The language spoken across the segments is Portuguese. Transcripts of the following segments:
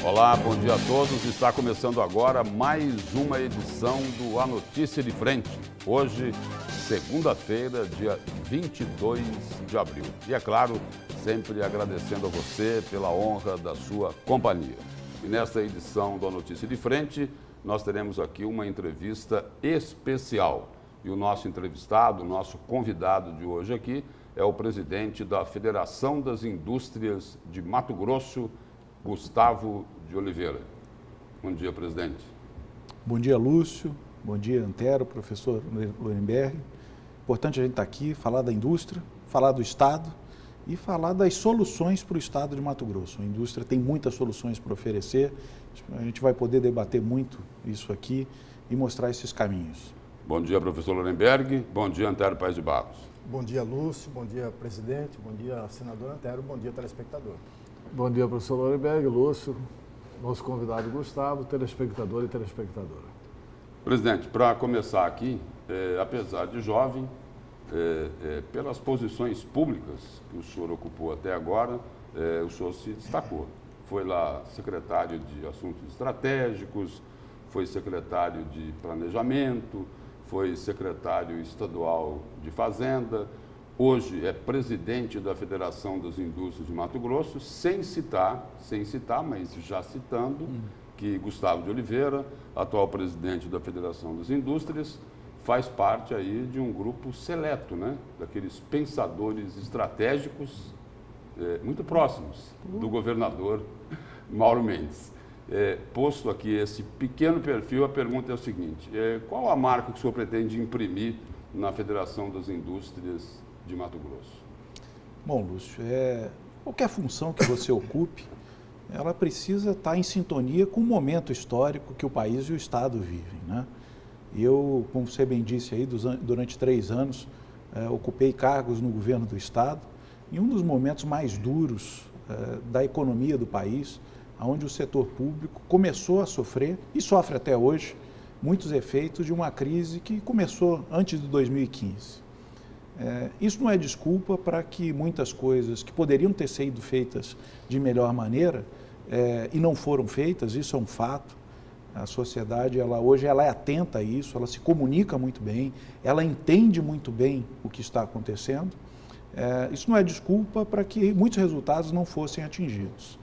Olá, bom dia a todos. Está começando agora mais uma edição do A Notícia de Frente. Hoje, segunda-feira, dia 22 de abril. E é claro, sempre agradecendo a você pela honra da sua companhia. E nesta edição do A Notícia de Frente, nós teremos aqui uma entrevista especial. E o nosso entrevistado, o nosso convidado de hoje aqui, é o presidente da Federação das Indústrias de Mato Grosso, Gustavo de Oliveira. Bom dia, presidente. Bom dia, Lúcio. Bom dia, Antero, professor Lorenberg. Importante a gente estar aqui, falar da indústria, falar do Estado e falar das soluções para o Estado de Mato Grosso. A indústria tem muitas soluções para oferecer, a gente vai poder debater muito isso aqui e mostrar esses caminhos. Bom dia, professor Lorenberg. Bom dia, Antero Paes de Barros. Bom dia, Lúcio. Bom dia, presidente. Bom dia, senador Antero. Bom dia, telespectador. Bom dia, professor Lorenberg, Lúcio, nosso convidado Gustavo, telespectador e telespectadora. Presidente, para começar aqui, apesar de jovem, pelas posições públicas que o senhor ocupou até agora, o senhor se destacou. Foi lá secretário de Assuntos Estratégicos, foi secretário de Planejamento, foi secretário estadual de Fazenda, hoje é presidente da Federação das Indústrias de Mato Grosso, sem citar, mas já citando, que Gustavo de Oliveira, atual presidente da Federação das Indústrias, faz parte aí de um grupo seleto, né? Daqueles pensadores estratégicos muito próximos do governador Mauro Mendes. Posto aqui esse pequeno perfil, a pergunta é o seguinte: qual a marca que o senhor pretende imprimir na Federação das Indústrias de Mato Grosso? Bom, Lúcio, qualquer função que você ocupe, ela precisa estar em sintonia com o momento histórico que o país e o Estado vivem, né? Eu, como você bem disse aí, durante 3 anos, ocupei cargos no governo do Estado, em um dos momentos mais duros da economia do país, onde o setor público começou a sofrer, e sofre até hoje, muitos efeitos de uma crise que começou antes de 2015. Isso não é desculpa para que muitas coisas que poderiam ter sido feitas de melhor maneira e não foram feitas, isso é um fato. A sociedade, hoje ela é atenta a isso, ela se comunica muito bem, ela entende muito bem o que está acontecendo. Isso não é desculpa para que muitos resultados não fossem atingidos.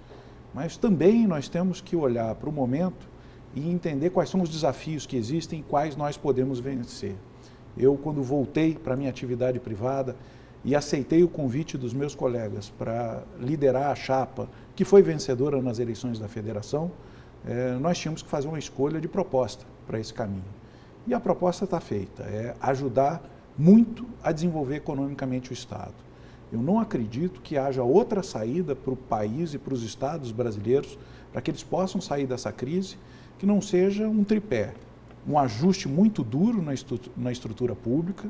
Mas também nós temos que olhar para o momento e entender quais são os desafios que existem e quais nós podemos vencer. Eu, quando voltei para a minha atividade privada e aceitei o convite dos meus colegas para liderar a chapa que foi vencedora nas eleições da federação, nós tínhamos que fazer uma escolha de proposta para esse caminho. E a proposta está feita, é ajudar muito a desenvolver economicamente o Estado. Eu não acredito que haja outra saída para o país e para os estados brasileiros para que eles possam sair dessa crise que não seja um tripé, um ajuste muito duro na estrutura pública,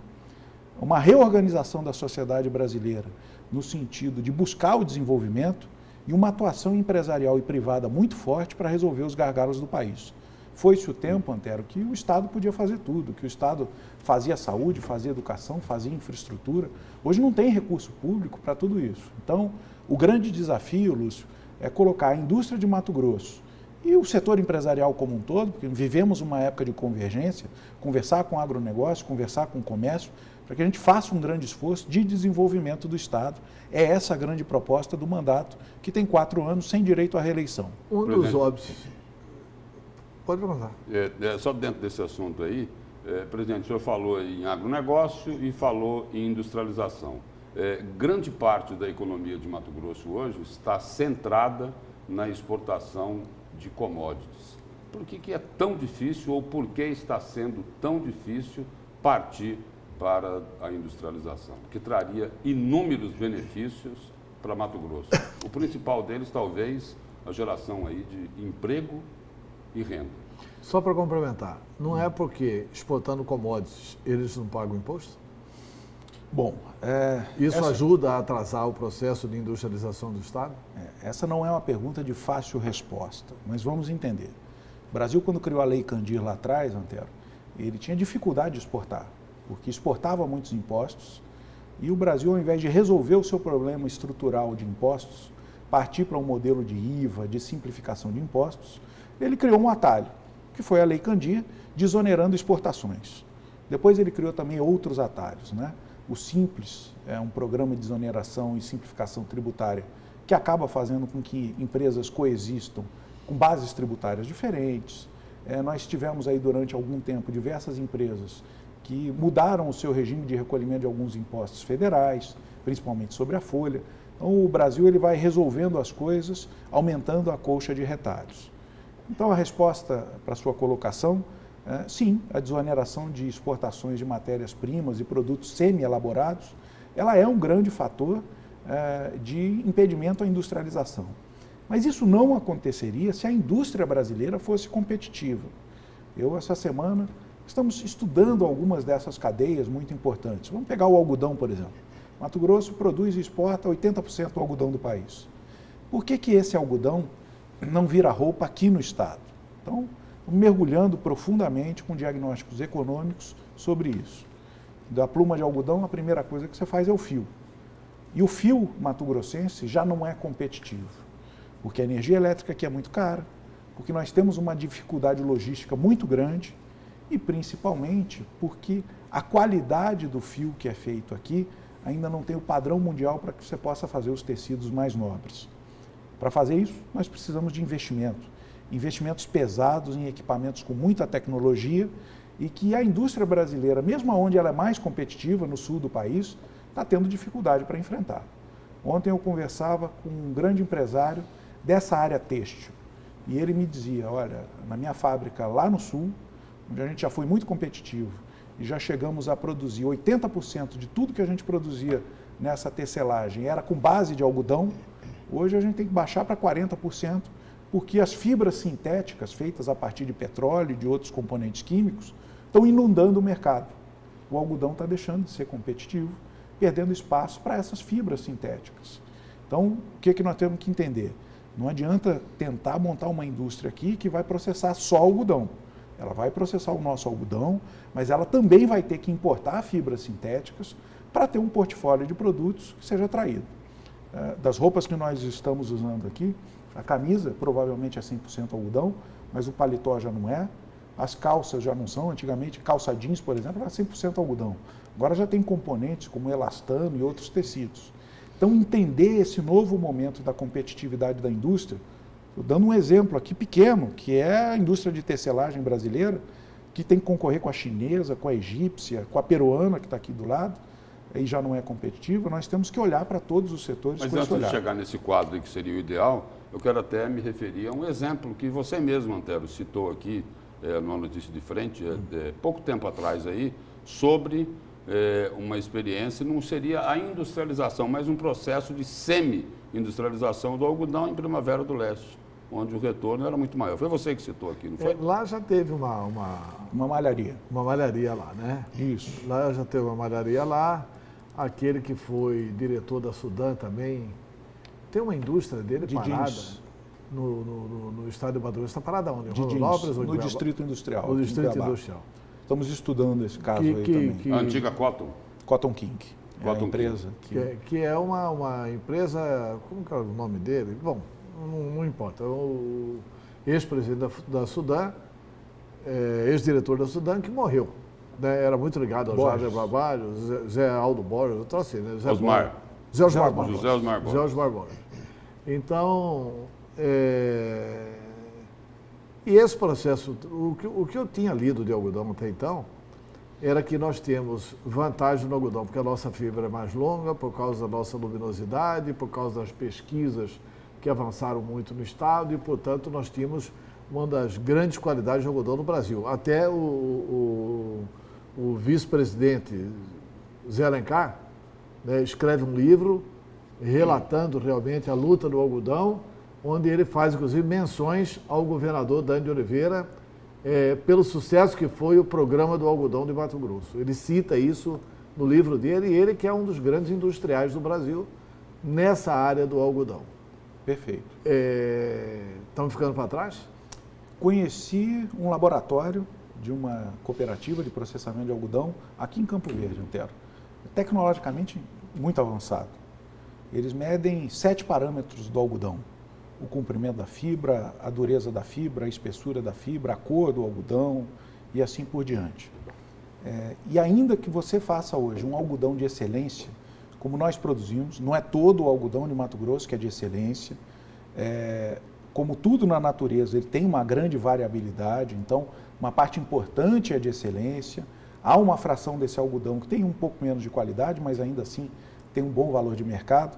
uma reorganização da sociedade brasileira no sentido de buscar o desenvolvimento e uma atuação empresarial e privada muito forte para resolver os gargalos do país. Foi-se o tempo, Antero, que o Estado podia fazer tudo, que o Estado fazia saúde, fazia educação, fazia infraestrutura. Hoje não tem recurso público para tudo isso. Então, o grande desafio, Lúcio, é colocar a indústria de Mato Grosso e o setor empresarial como um todo, porque vivemos uma época de convergência, conversar com o agronegócio, conversar com o comércio, para que a gente faça um grande esforço de desenvolvimento do Estado. É essa a grande proposta do mandato, que tem 4 anos sem direito à reeleição. Um dos óbvios... Pode perguntar. Só dentro desse assunto aí, presidente, o senhor falou em agronegócio e falou em industrialização. Grande parte da economia de Mato Grosso hoje está centrada na exportação de commodities. Por que é tão difícil ou por que está sendo tão difícil partir para a industrialização, que traria inúmeros benefícios para Mato Grosso? O principal deles, talvez, a geração aí de emprego e renda. Só para complementar, não é porque exportando commodities eles não pagam imposto? Bom, isso ajuda a atrasar o processo de industrialização do Estado? Essa não é uma pergunta de fácil resposta, mas vamos entender. O Brasil, quando criou a Lei Candir lá atrás, Antero, ele tinha dificuldade de exportar, porque exportava muitos impostos e o Brasil, ao invés de resolver o seu problema estrutural de impostos, partir para um modelo de IVA, de simplificação de impostos, ele criou um atalho, que foi a Lei Candir, desonerando exportações. Depois ele criou também outros atalhos, né? O Simples é um programa de desoneração e simplificação tributária que acaba fazendo com que empresas coexistam com bases tributárias diferentes. Nós tivemos aí durante algum tempo diversas empresas que mudaram o seu regime de recolhimento de alguns impostos federais, principalmente sobre a folha. Então o Brasil ele vai resolvendo as coisas, aumentando a colcha de retalhos. Então a resposta para a sua colocação, sim, a desoneração de exportações de matérias-primas e produtos semi-elaborados, ela é um grande fator de impedimento à industrialização. Mas isso não aconteceria se a indústria brasileira fosse competitiva. Essa semana, estamos estudando algumas dessas cadeias muito importantes. Vamos pegar o algodão, por exemplo. Mato Grosso produz e exporta 80% do algodão do país. Por que esse algodão não vira roupa aqui no estado? Então, mergulhando profundamente com diagnósticos econômicos sobre isso. Da pluma de algodão, a primeira coisa que você faz é o fio. E o fio mato-grossense já não é competitivo, porque a energia elétrica aqui é muito cara, porque nós temos uma dificuldade logística muito grande e principalmente porque a qualidade do fio que é feito aqui ainda não tem o padrão mundial para que você possa fazer os tecidos mais nobres. Para fazer isso, nós precisamos de investimentos pesados em equipamentos com muita tecnologia e que a indústria brasileira, mesmo onde ela é mais competitiva, no sul do país, está tendo dificuldade para enfrentar. Ontem eu conversava com um grande empresário dessa área têxtil e ele me dizia, olha, na minha fábrica lá no sul, onde a gente já foi muito competitivo e já chegamos a produzir 80% de tudo que a gente produzia nessa tecelagem era com base de algodão, hoje a gente tem que baixar para 40%, porque as fibras sintéticas feitas a partir de petróleo e de outros componentes químicos estão inundando o mercado. O algodão está deixando de ser competitivo, perdendo espaço para essas fibras sintéticas. Então, o que nós temos que entender? Não adianta tentar montar uma indústria aqui que vai processar só algodão. Ela vai processar o nosso algodão, mas ela também vai ter que importar fibras sintéticas para ter um portfólio de produtos que seja atraído. Das roupas que nós estamos usando aqui, a camisa provavelmente é 100% algodão, mas o paletó já não é. As calças já não são. Antigamente, calça jeans, por exemplo, era 100% algodão. Agora já tem componentes como elastano e outros tecidos. Então, entender esse novo momento da competitividade da indústria, estou dando um exemplo aqui pequeno, que é a indústria de tecelagem brasileira, que tem que concorrer com a chinesa, com a egípcia, com a peruana, que está aqui do lado, e já não é competitiva. Nós temos que olhar para todos os setores com esse olhar. Mas antes de chegar nesse quadro que seria o ideal, eu quero até me referir a um exemplo que você mesmo, Antero, citou aqui, numa notícia de frente, pouco tempo atrás aí, sobre uma experiência, não seria a industrialização, mas um processo de semi-industrialização do algodão em Primavera do Leste, onde o retorno era muito maior. Foi você que citou aqui, não foi? Lá já teve uma malharia. Uma malharia lá, né? Isso. Lá já teve uma malharia lá. Aquele que foi diretor da Sudan também, tem uma indústria dele de parada jeans. No estado de Mato Grosso. Está parada onde? De jeans, no Distrito Industrial. No Distrito Industrial. Estamos estudando esse caso aí também. A antiga Cotton. Cotton King. Cotton a empresa. Que é uma empresa, como que é o nome dele? Bom, não importa. O ex-presidente da Sudan, ex-diretor da Sudan, que morreu. Né? Era muito ligado ao Jorge Barbalho, Zé Aldo Borges, eu trouxe, né? José Osmar Borges. José Osmar Borges. Então, e esse processo, o que eu tinha lido de algodão até então, era que nós temos vantagem no algodão, porque a nossa fibra é mais longa, por causa da nossa luminosidade, por causa das pesquisas que avançaram muito no estado e, portanto, nós tínhamos uma das grandes qualidades de algodão no Brasil. Até o vice-presidente Zé Alencar, né, escreve um livro relatando realmente a luta do algodão, onde ele faz, inclusive, menções ao governador Dani de Oliveira pelo sucesso que foi o programa do algodão de Mato Grosso. Ele cita isso no livro dele, e ele que é um dos grandes industriais do Brasil nessa área do algodão. Perfeito. Estamos ficando para trás? Conheci um laboratório de uma cooperativa de processamento de algodão aqui em Campo Verde, Antero. Tecnologicamente muito avançado. eles medem 7 parâmetros do algodão. O comprimento da fibra, a dureza da fibra, a espessura da fibra, a cor do algodão e assim por diante. E ainda que você faça hoje um algodão de excelência, como nós produzimos, não é todo o algodão de Mato Grosso que é de excelência, como tudo na natureza, ele tem uma grande variabilidade, então uma parte importante é de excelência, há uma fração desse algodão que tem um pouco menos de qualidade, mas ainda assim tem um bom valor de mercado.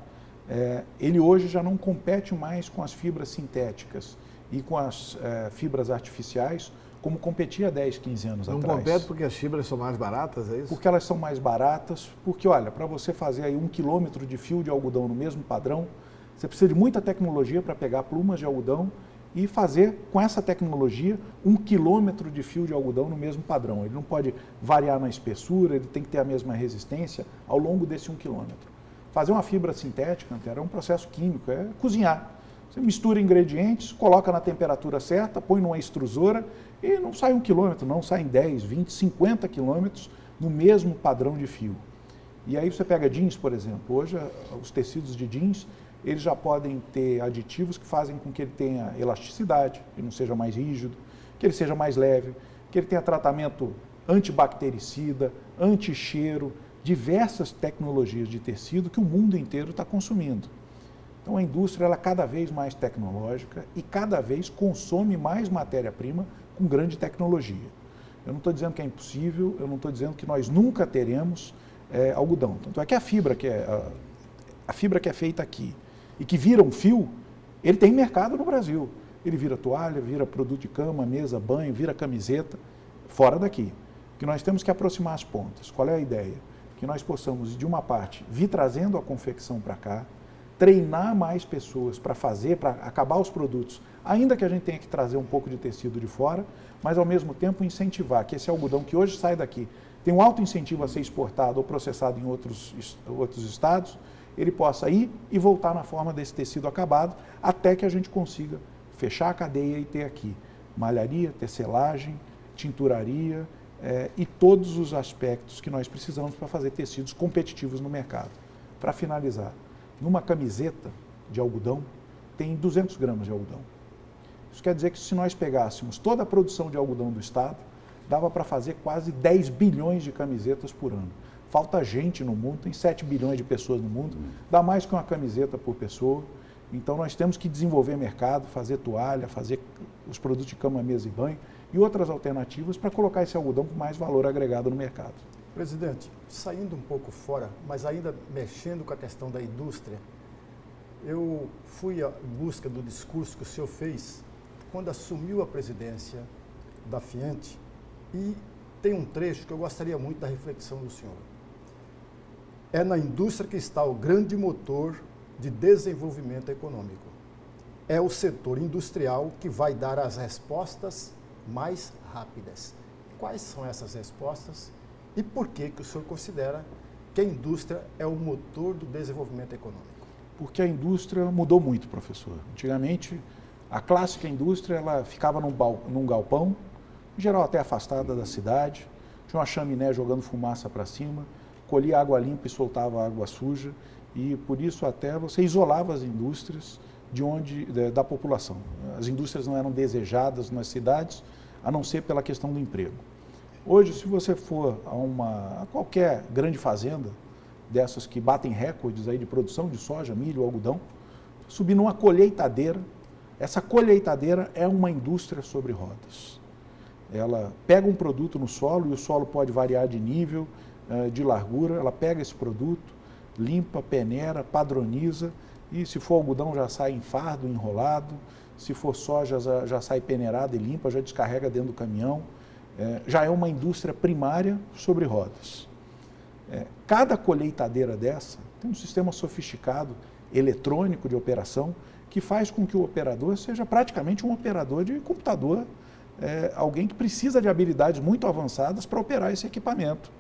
Ele hoje já não compete mais com as fibras sintéticas e com as fibras artificiais, como competia há 10, 15 anos atrás. Não compete porque as fibras são mais baratas, é isso? Porque elas são mais baratas, porque olha, para você fazer aí 1 quilômetro de fio de algodão no mesmo padrão, você precisa de muita tecnologia para pegar plumas de algodão e fazer com essa tecnologia 1 quilômetro de fio de algodão no mesmo padrão. Ele não pode variar na espessura, ele tem que ter a mesma resistência ao longo desse 1 quilômetro. Fazer uma fibra sintética, é um processo químico, é cozinhar. Você mistura ingredientes, coloca na temperatura certa, põe numa extrusora e não sai 1 quilômetro, não saem 10, 20, 50 quilômetros no mesmo padrão de fio. E aí você pega jeans, por exemplo. Hoje os tecidos de jeans, eles já podem ter aditivos que fazem com que ele tenha elasticidade, que não seja mais rígido, que ele seja mais leve, que ele tenha tratamento antibactericida, anti-cheiro, diversas tecnologias de tecido que o mundo inteiro está consumindo. Então a indústria ela é cada vez mais tecnológica e cada vez consome mais matéria-prima com grande tecnologia. Eu não estou dizendo que é impossível, eu não estou dizendo que nós nunca teremos algodão. Tanto é que a fibra que é feita aqui e que vira um fio, ele tem mercado no Brasil. Ele vira toalha, vira produto de cama, mesa, banho, vira camiseta, fora daqui. Que nós temos que aproximar as pontas. Qual é a ideia? Que nós possamos, de uma parte, vir trazendo a confecção para cá, treinar mais pessoas para fazer, para acabar os produtos, ainda que a gente tenha que trazer um pouco de tecido de fora, mas ao mesmo tempo incentivar que esse algodão que hoje sai daqui tem um alto incentivo a ser exportado ou processado em outros estados, ele possa ir e voltar na forma desse tecido acabado, até que a gente consiga fechar a cadeia e ter aqui malharia, tecelagem, tinturaria e todos os aspectos que nós precisamos para fazer tecidos competitivos no mercado. Para finalizar, numa camiseta de algodão tem 200 gramas de algodão. Isso quer dizer que se nós pegássemos toda a produção de algodão do estado, dava para fazer quase 10 bilhões de camisetas por ano. Falta gente no mundo, tem 7 bilhões de pessoas no mundo, dá mais que uma camiseta por pessoa. Então nós temos que desenvolver mercado, fazer toalha, fazer os produtos de cama, mesa e banho e outras alternativas para colocar esse algodão com mais valor agregado no mercado. Presidente, saindo um pouco fora, mas ainda mexendo com a questão da indústria, eu fui à busca do discurso que o senhor fez quando assumiu a presidência da Fiente e tem um trecho que eu gostaria muito da reflexão do senhor. É na indústria que está o grande motor de desenvolvimento econômico. É o setor industrial que vai dar as respostas mais rápidas. Quais são essas respostas e por que o senhor considera que a indústria é o motor do desenvolvimento econômico? Porque a indústria mudou muito, professor. Antigamente, a clássica indústria ela ficava num galpão, em geral até afastada da cidade, tinha uma chaminé jogando fumaça para cima, colhia água limpa e soltava água suja, e por isso até você isolava as indústrias da população. As indústrias não eram desejadas nas cidades, a não ser pela questão do emprego. Hoje, se você for a qualquer grande fazenda, dessas que batem recordes aí de produção de soja, milho, algodão, subir numa colheitadeira, essa colheitadeira é uma indústria sobre rodas. Ela pega um produto no solo, e o solo pode variar de nível, de largura, ela pega esse produto, limpa, peneira, padroniza, e se for algodão já sai em fardo, enrolado, se for soja já sai peneirada e limpa, já descarrega dentro do caminhão. Já é uma indústria primária sobre rodas. Cada colheitadeira dessa tem um sistema sofisticado, eletrônico de operação, que faz com que o operador seja praticamente um operador de computador, alguém que precisa de habilidades muito avançadas para operar esse equipamento.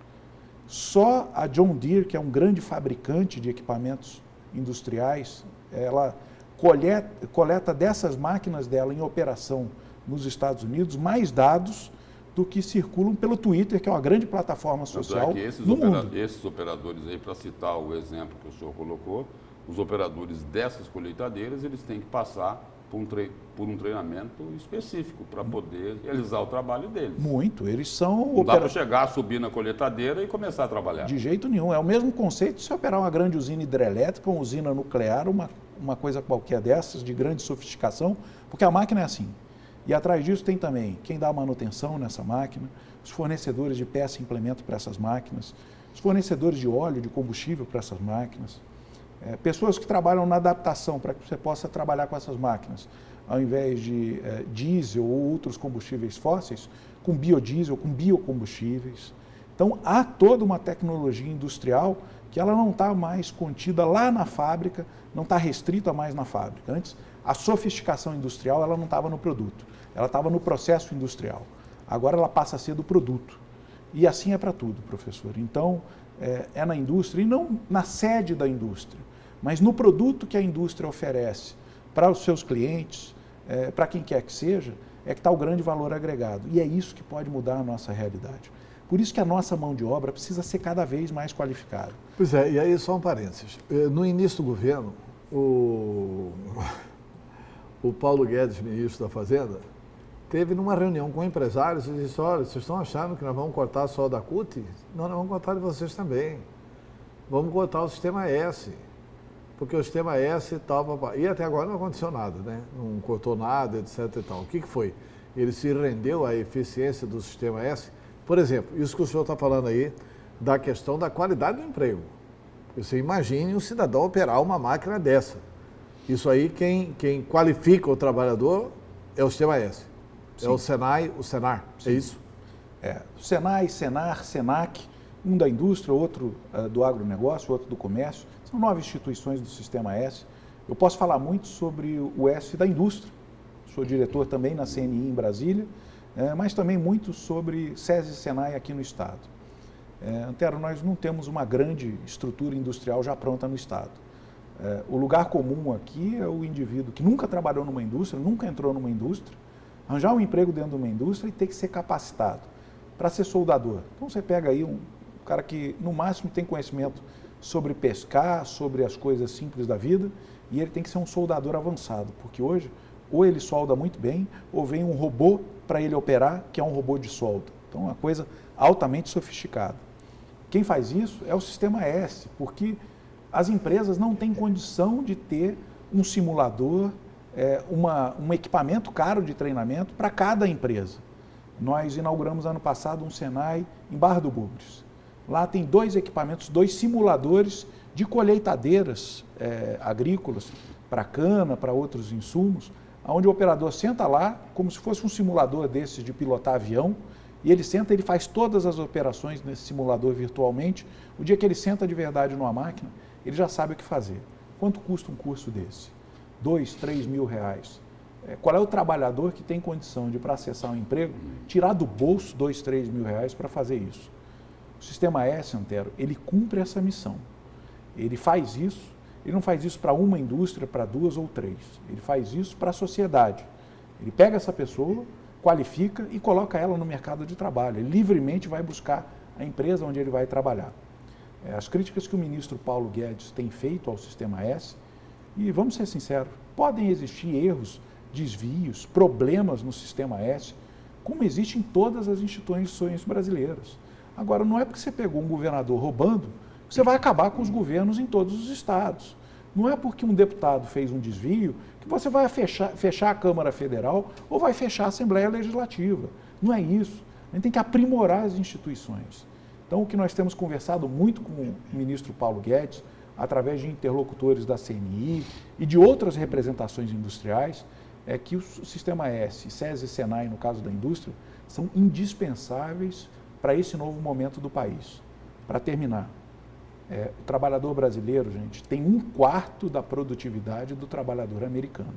Só a John Deere, que é um grande fabricante de equipamentos industriais, ela coleta dessas máquinas dela em operação nos Estados Unidos mais dados do que circulam pelo Twitter, que é uma grande plataforma social no mundo. Esses operadores aí, para citar o exemplo que o senhor colocou, os operadores dessas colheitadeiras, eles têm que passar por um treinamento específico para poder realizar o trabalho deles. Muito. Eles são... Não dá para chegar, subir na colheitadeira e começar a trabalhar. De jeito nenhum. É o mesmo conceito de se operar uma grande usina hidrelétrica, uma usina nuclear, uma coisa qualquer dessas, de grande sofisticação, porque a máquina é assim. E atrás disso tem também quem dá manutenção nessa máquina, os fornecedores de peça e implemento para essas máquinas, os fornecedores de óleo, de combustível para essas máquinas, pessoas que trabalham na adaptação para que você possa trabalhar com essas máquinas, ao invés de diesel ou outros combustíveis fósseis, com biodiesel, com biocombustíveis. Então, há toda uma tecnologia industrial que ela não está mais contida lá na fábrica, não está restrita mais na fábrica. Antes, a sofisticação industrial ela não estava no produto, ela estava no processo industrial. Agora ela passa a ser do produto. E assim é para tudo, professor. Então, é na indústria, e não na sede da indústria, mas no produto que a indústria oferece para os seus clientes, para quem quer que seja, é que está o grande valor agregado. E é isso que pode mudar a nossa realidade. Por isso que a nossa mão de obra precisa ser cada vez mais qualificada. Pois é, e aí só um parênteses. No início do governo, o Paulo Guedes, ministro da Fazenda, teve numa reunião com empresários e disse, olha, vocês estão achando que nós vamos cortar só da CUT? Não, nós vamos cortar de vocês também. Vamos cortar o Sistema S. Porque o Sistema S e tal, e até agora não aconteceu nada, né? Não cortou nada, etc e tal. O que foi? Ele se rendeu à eficiência do Sistema S. Por exemplo, isso que o senhor está falando aí, da questão da qualidade do emprego. Você imagine um cidadão operar uma máquina dessa. Isso aí, quem qualifica o trabalhador é o Sistema S. Sim. É o Senai, o Senar, sim. É isso? Senai, Senar, Senac, um da indústria, outro do agronegócio, outro do comércio. São 9 instituições do Sistema S. Eu posso falar muito sobre o S da indústria. Sou diretor também na CNI em Brasília, mas também muito sobre SESI e Senai aqui no Estado. Antero, nós não temos uma grande estrutura industrial já pronta no Estado. O lugar comum aqui é o indivíduo que nunca trabalhou numa indústria, nunca entrou numa indústria, arranjar um emprego dentro de uma indústria e ter que ser capacitado para ser soldador. Então você pega aí um cara que no máximo tem conhecimento sobre pescar, sobre as coisas simples da vida, e ele tem que ser um soldador avançado, porque hoje ou ele solda muito bem, ou vem um robô para ele operar, que é um robô de solda. Então é uma coisa altamente sofisticada. Quem faz isso é o Sistema S, porque as empresas não têm condição de ter um simulador, um equipamento caro de treinamento para cada empresa. Nós inauguramos ano passado um Senai em Barra do Bugres. Lá tem 2 equipamentos, 2 simuladores de colheitadeiras agrícolas para cana, para outros insumos, onde o operador senta lá, como se fosse um simulador desses de pilotar avião, e ele senta, ele faz todas as operações nesse simulador virtualmente. O dia que ele senta de verdade numa máquina, ele já sabe o que fazer. Quanto custa um curso desse? 2, 3 mil reais. Qual é o trabalhador que tem condição de, para acessar um emprego, tirar do bolso 2, 3 mil reais para fazer isso? O Sistema S, Antero, ele cumpre essa missão. Ele faz isso, ele não faz isso para uma indústria, para 2 ou 3. Ele faz isso para a sociedade. Ele pega essa pessoa, qualifica e coloca ela no mercado de trabalho. Ele livremente vai buscar a empresa onde ele vai trabalhar. As críticas que o ministro Paulo Guedes tem feito ao Sistema S, e vamos ser sinceros, podem existir erros, desvios, problemas no Sistema S, como existe em todas as instituições brasileiras. Agora, não é porque você pegou um governador roubando que você vai acabar com os governos em todos os estados. Não é porque um deputado fez um desvio que você vai fechar a Câmara Federal ou vai fechar a Assembleia Legislativa. Não é isso. A gente tem que aprimorar as instituições. Então, o que nós temos conversado muito com o ministro Paulo Guedes, através de interlocutores da CNI e de outras representações industriais, é que o Sistema S, SESI e Senai, no caso da indústria, são indispensáveis para esse novo momento do país. Para terminar, o trabalhador brasileiro, gente, tem 1/4 da produtividade do trabalhador americano.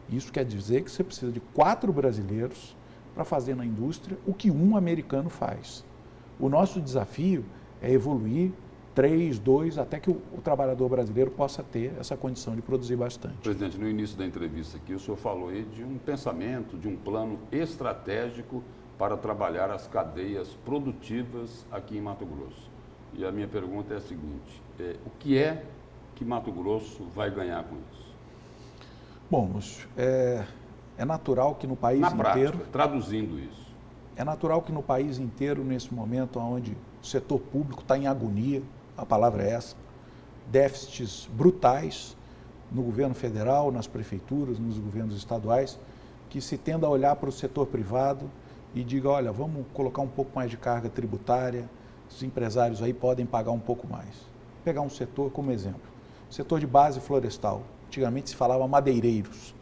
Isso quer dizer que você precisa de 4 brasileiros para fazer na indústria o que um americano faz. O nosso desafio é evoluir 3, 2, até que o trabalhador brasileiro possa ter essa condição de produzir bastante. Presidente, no início da entrevista aqui, o senhor falou aí de um pensamento, de um plano estratégico para trabalhar as cadeias produtivas aqui em Mato Grosso. E a minha pergunta é a seguinte, o que é que Mato Grosso vai ganhar com isso? Bom, Lúcio, é natural que no país Na prática, inteiro... traduzindo isso. É natural que no país inteiro, nesse momento onde o setor público está em agonia, a palavra é essa, déficits brutais no governo federal, nas prefeituras, nos governos estaduais, que se tenda a olhar para o setor privado e diga, olha, vamos colocar um pouco mais de carga tributária, os empresários aí podem pagar um pouco mais. Vou pegar um setor como exemplo, o setor de base florestal. Antigamente se falava madeireiros,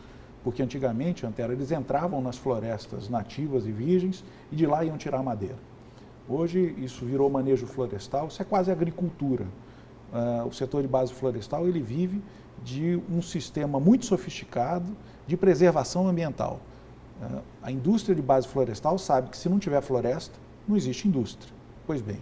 porque antigamente, Antero, eles entravam nas florestas nativas e virgens e de lá iam tirar madeira. Hoje isso virou manejo florestal, isso é quase agricultura. O setor de base florestal ele vive de um sistema muito sofisticado de preservação ambiental. A indústria de base florestal sabe que se não tiver floresta, não existe indústria. Pois bem,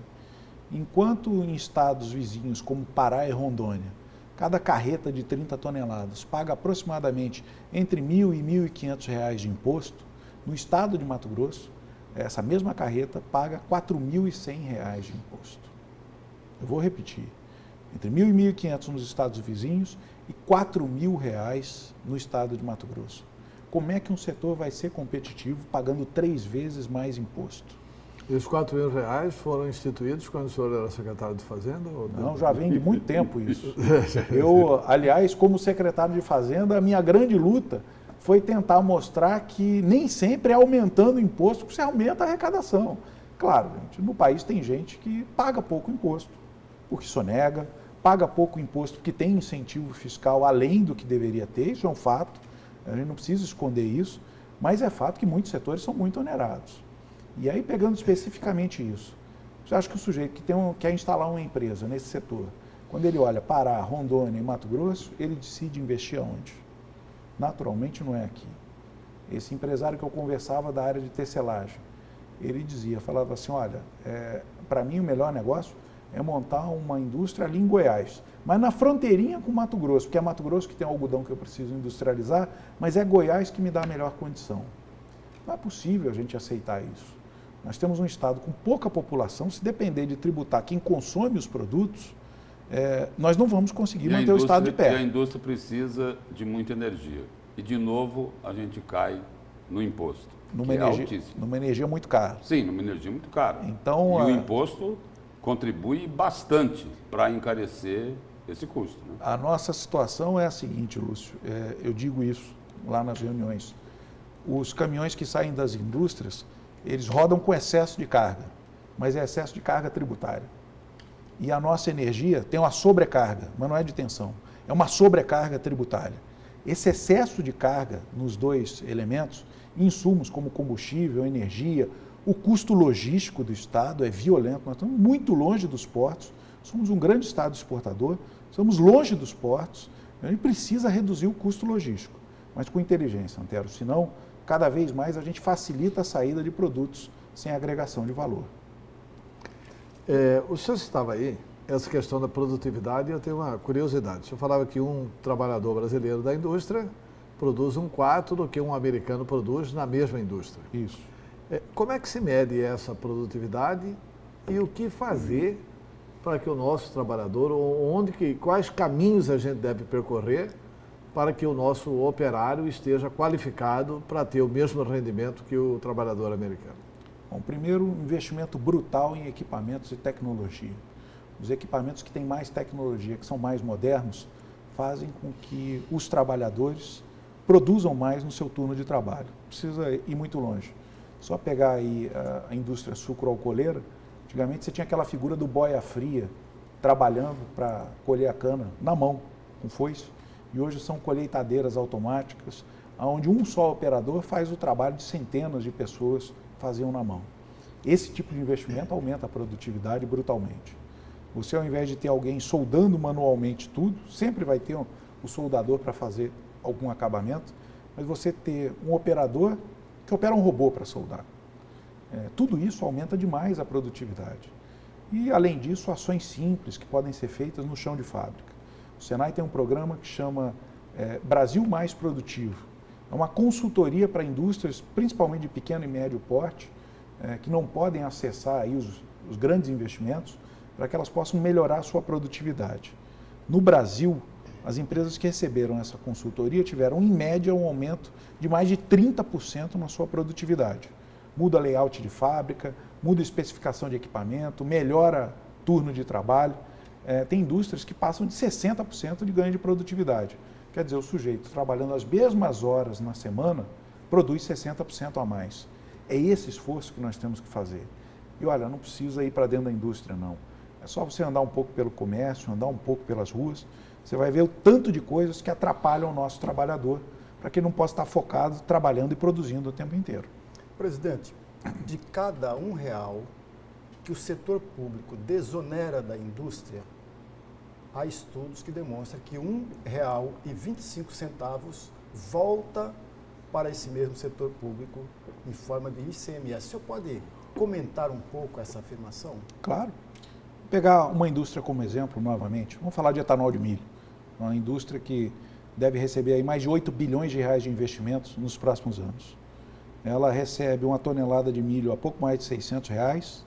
enquanto em estados vizinhos como Pará e Rondônia, cada carreta de 30 toneladas paga aproximadamente entre R$ 1.000 e R$ 1.500 de imposto, no estado de Mato Grosso, essa mesma carreta paga R$ 4.100 de imposto. Eu vou repetir, entre R$ 1.000 e R$ 1.500 nos estados vizinhos e R$ 4.000 no estado de Mato Grosso. Como é que um setor vai ser competitivo pagando 3 vezes mais imposto? E os R$ 4.000 foram instituídos quando o senhor era secretário de Fazenda? Ou não, já vem de muito tempo isso. Eu, aliás, como secretário de Fazenda, a minha grande luta foi tentar mostrar que nem sempre é aumentando o imposto que você aumenta a arrecadação. Claro, gente, no país tem gente que paga pouco imposto, porque sonega, paga pouco imposto porque tem incentivo fiscal além do que deveria ter, isso é um fato, a gente não precisa esconder isso, mas é fato que muitos setores são muito onerados. E aí, pegando especificamente isso, você acha que o sujeito que quer instalar uma empresa nesse setor, quando ele olha Pará, Rondônia e Mato Grosso, ele decide investir aonde? Naturalmente não é aqui. Esse empresário que eu conversava da área de tecelagem, ele falava assim, olha, para mim o melhor negócio é montar uma indústria ali em Goiás, mas na fronteirinha com Mato Grosso, porque é Mato Grosso que tem o algodão que eu preciso industrializar, mas é Goiás que me dá a melhor condição. Não é possível a gente aceitar isso. Nós temos um estado com pouca população, se depender de tributar quem consome os produtos, nós não vamos conseguir manter o estado de pé. E a indústria precisa de muita energia. E, de novo, a gente cai no imposto, altíssimo. Numa energia muito cara. Sim, numa energia muito cara. Então, e o imposto contribui bastante para encarecer esse custo. Né? A nossa situação é a seguinte, Lúcio, eu digo isso lá nas reuniões. Os caminhões que saem das indústrias, eles rodam com excesso de carga, mas é excesso de carga tributária. E a nossa energia tem uma sobrecarga, mas não é de tensão, é uma sobrecarga tributária. Esse excesso de carga nos dois elementos, insumos como combustível, energia, o custo logístico do Estado é violento. Nós estamos muito longe dos portos, somos um grande Estado exportador, estamos longe dos portos, a gente precisa reduzir o custo logístico, mas com inteligência, Antero, senão cada vez mais a gente facilita a saída de produtos sem agregação de valor. O senhor citava aí essa questão da produtividade e eu tenho uma curiosidade. O senhor falava que um trabalhador brasileiro da indústria produz 1/4 do que um americano produz na mesma indústria. Isso. Como é que se mede essa produtividade e o que fazer para que o nosso trabalhador, quais caminhos a gente deve percorrer para que o nosso operário esteja qualificado para ter o mesmo rendimento que o trabalhador americano? Bom, primeiro, um investimento brutal em equipamentos e tecnologia. Os equipamentos que têm mais tecnologia, que são mais modernos, fazem com que os trabalhadores produzam mais no seu turno de trabalho. Não precisa ir muito longe. Só pegar aí a indústria sucroalcooleira, antigamente você tinha aquela figura do boia fria, trabalhando para colher a cana na mão, com foice. E hoje são colheitadeiras automáticas, onde um só operador faz o trabalho de centenas de pessoas faziam na mão. Esse tipo de investimento aumenta a produtividade brutalmente. Você, ao invés de ter alguém soldando manualmente tudo, sempre vai ter o soldador para fazer algum acabamento, mas você ter um operador que opera um robô para soldar. Tudo isso aumenta demais a produtividade. E, além disso, ações simples que podem ser feitas no chão de fábrica. O Senai tem um programa que chama Brasil Mais Produtivo. É uma consultoria para indústrias, principalmente de pequeno e médio porte, que não podem acessar aí os grandes investimentos, para que elas possam melhorar a sua produtividade. No Brasil, as empresas que receberam essa consultoria tiveram, em média, um aumento de mais de 30% na sua produtividade. Muda layout de fábrica, muda especificação de equipamento, melhora turno de trabalho. Tem indústrias que passam de 60% de ganho de produtividade. Quer dizer, o sujeito trabalhando as mesmas horas na semana produz 60% a mais. É esse esforço que nós temos que fazer. E olha, não precisa ir para dentro da indústria, não. É só você andar um pouco pelo comércio, andar um pouco pelas ruas, você vai ver o tanto de coisas que atrapalham o nosso trabalhador, para que ele não possa estar focado, trabalhando e produzindo o tempo inteiro. Presidente, de cada R$1 que o setor público desonera da indústria, há estudos que demonstram que R$1,25 volta para esse mesmo setor público em forma de ICMS. O senhor pode comentar um pouco essa afirmação? Claro. Vou pegar uma indústria como exemplo, novamente. Vamos falar de etanol de milho. Uma indústria que deve receber aí mais de 8 bilhões de reais de investimentos nos próximos anos. Ela recebe uma tonelada de milho a pouco mais de R$600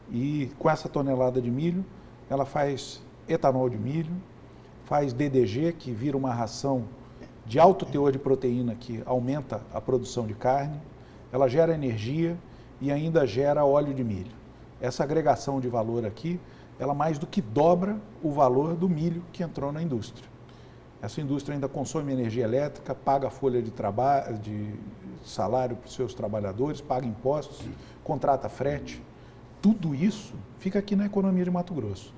e com essa tonelada de milho, ela faz etanol de milho, faz DDG, que vira uma ração de alto teor de proteína que aumenta a produção de carne, ela gera energia e ainda gera óleo de milho. Essa agregação de valor aqui, ela mais do que dobra o valor do milho que entrou na indústria. Essa indústria ainda consome energia elétrica, paga folha de trabalho, de salário para os seus trabalhadores, paga impostos, contrata frete. Tudo isso fica aqui na economia de Mato Grosso.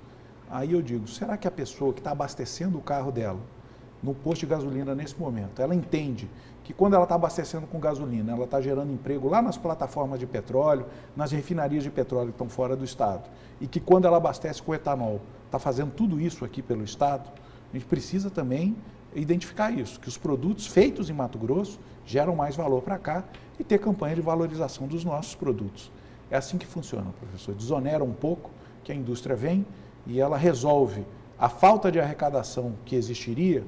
Aí eu digo, será que a pessoa que está abastecendo o carro dela no posto de gasolina nesse momento, ela entende que quando ela está abastecendo com gasolina, ela está gerando emprego lá nas plataformas de petróleo, nas refinarias de petróleo que estão fora do estado, e que quando ela abastece com etanol, está fazendo tudo isso aqui pelo estado? A gente precisa também identificar isso, que os produtos feitos em Mato Grosso geram mais valor para cá e ter campanha de valorização dos nossos produtos. É assim que funciona, professor. Desonera um pouco, que a indústria vem e ela resolve a falta de arrecadação que existiria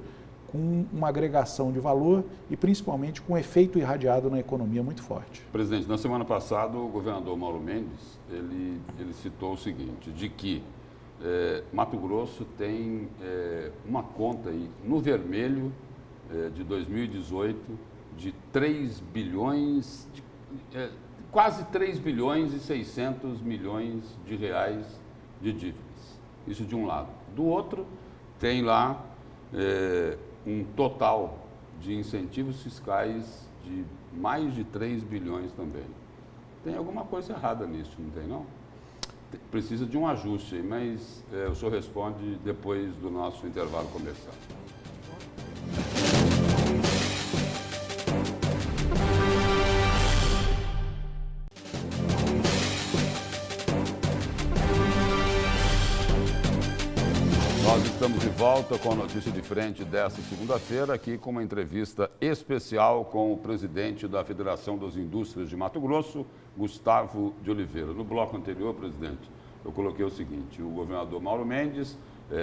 com uma agregação de valor e principalmente com um efeito irradiado na economia muito forte. Presidente, na semana passada o governador Mauro Mendes, ele citou o seguinte, de que Mato Grosso tem uma conta aí no vermelho de 2018 de 3 bilhões, quase 3 bilhões e 600 milhões de reais de dívidas. Isso de um lado. Do outro, tem lá um total de incentivos fiscais de mais de 3 bilhões também. Tem alguma coisa errada nisso, não tem não? Precisa de um ajuste, mas o senhor responde depois do nosso intervalo comercial. Nós estamos de volta com a notícia de frente desta segunda-feira, aqui com uma entrevista especial com o presidente da Federação das Indústrias de Mato Grosso, Gustavo de Oliveira. No bloco anterior, presidente, eu coloquei o seguinte, o governador Mauro Mendes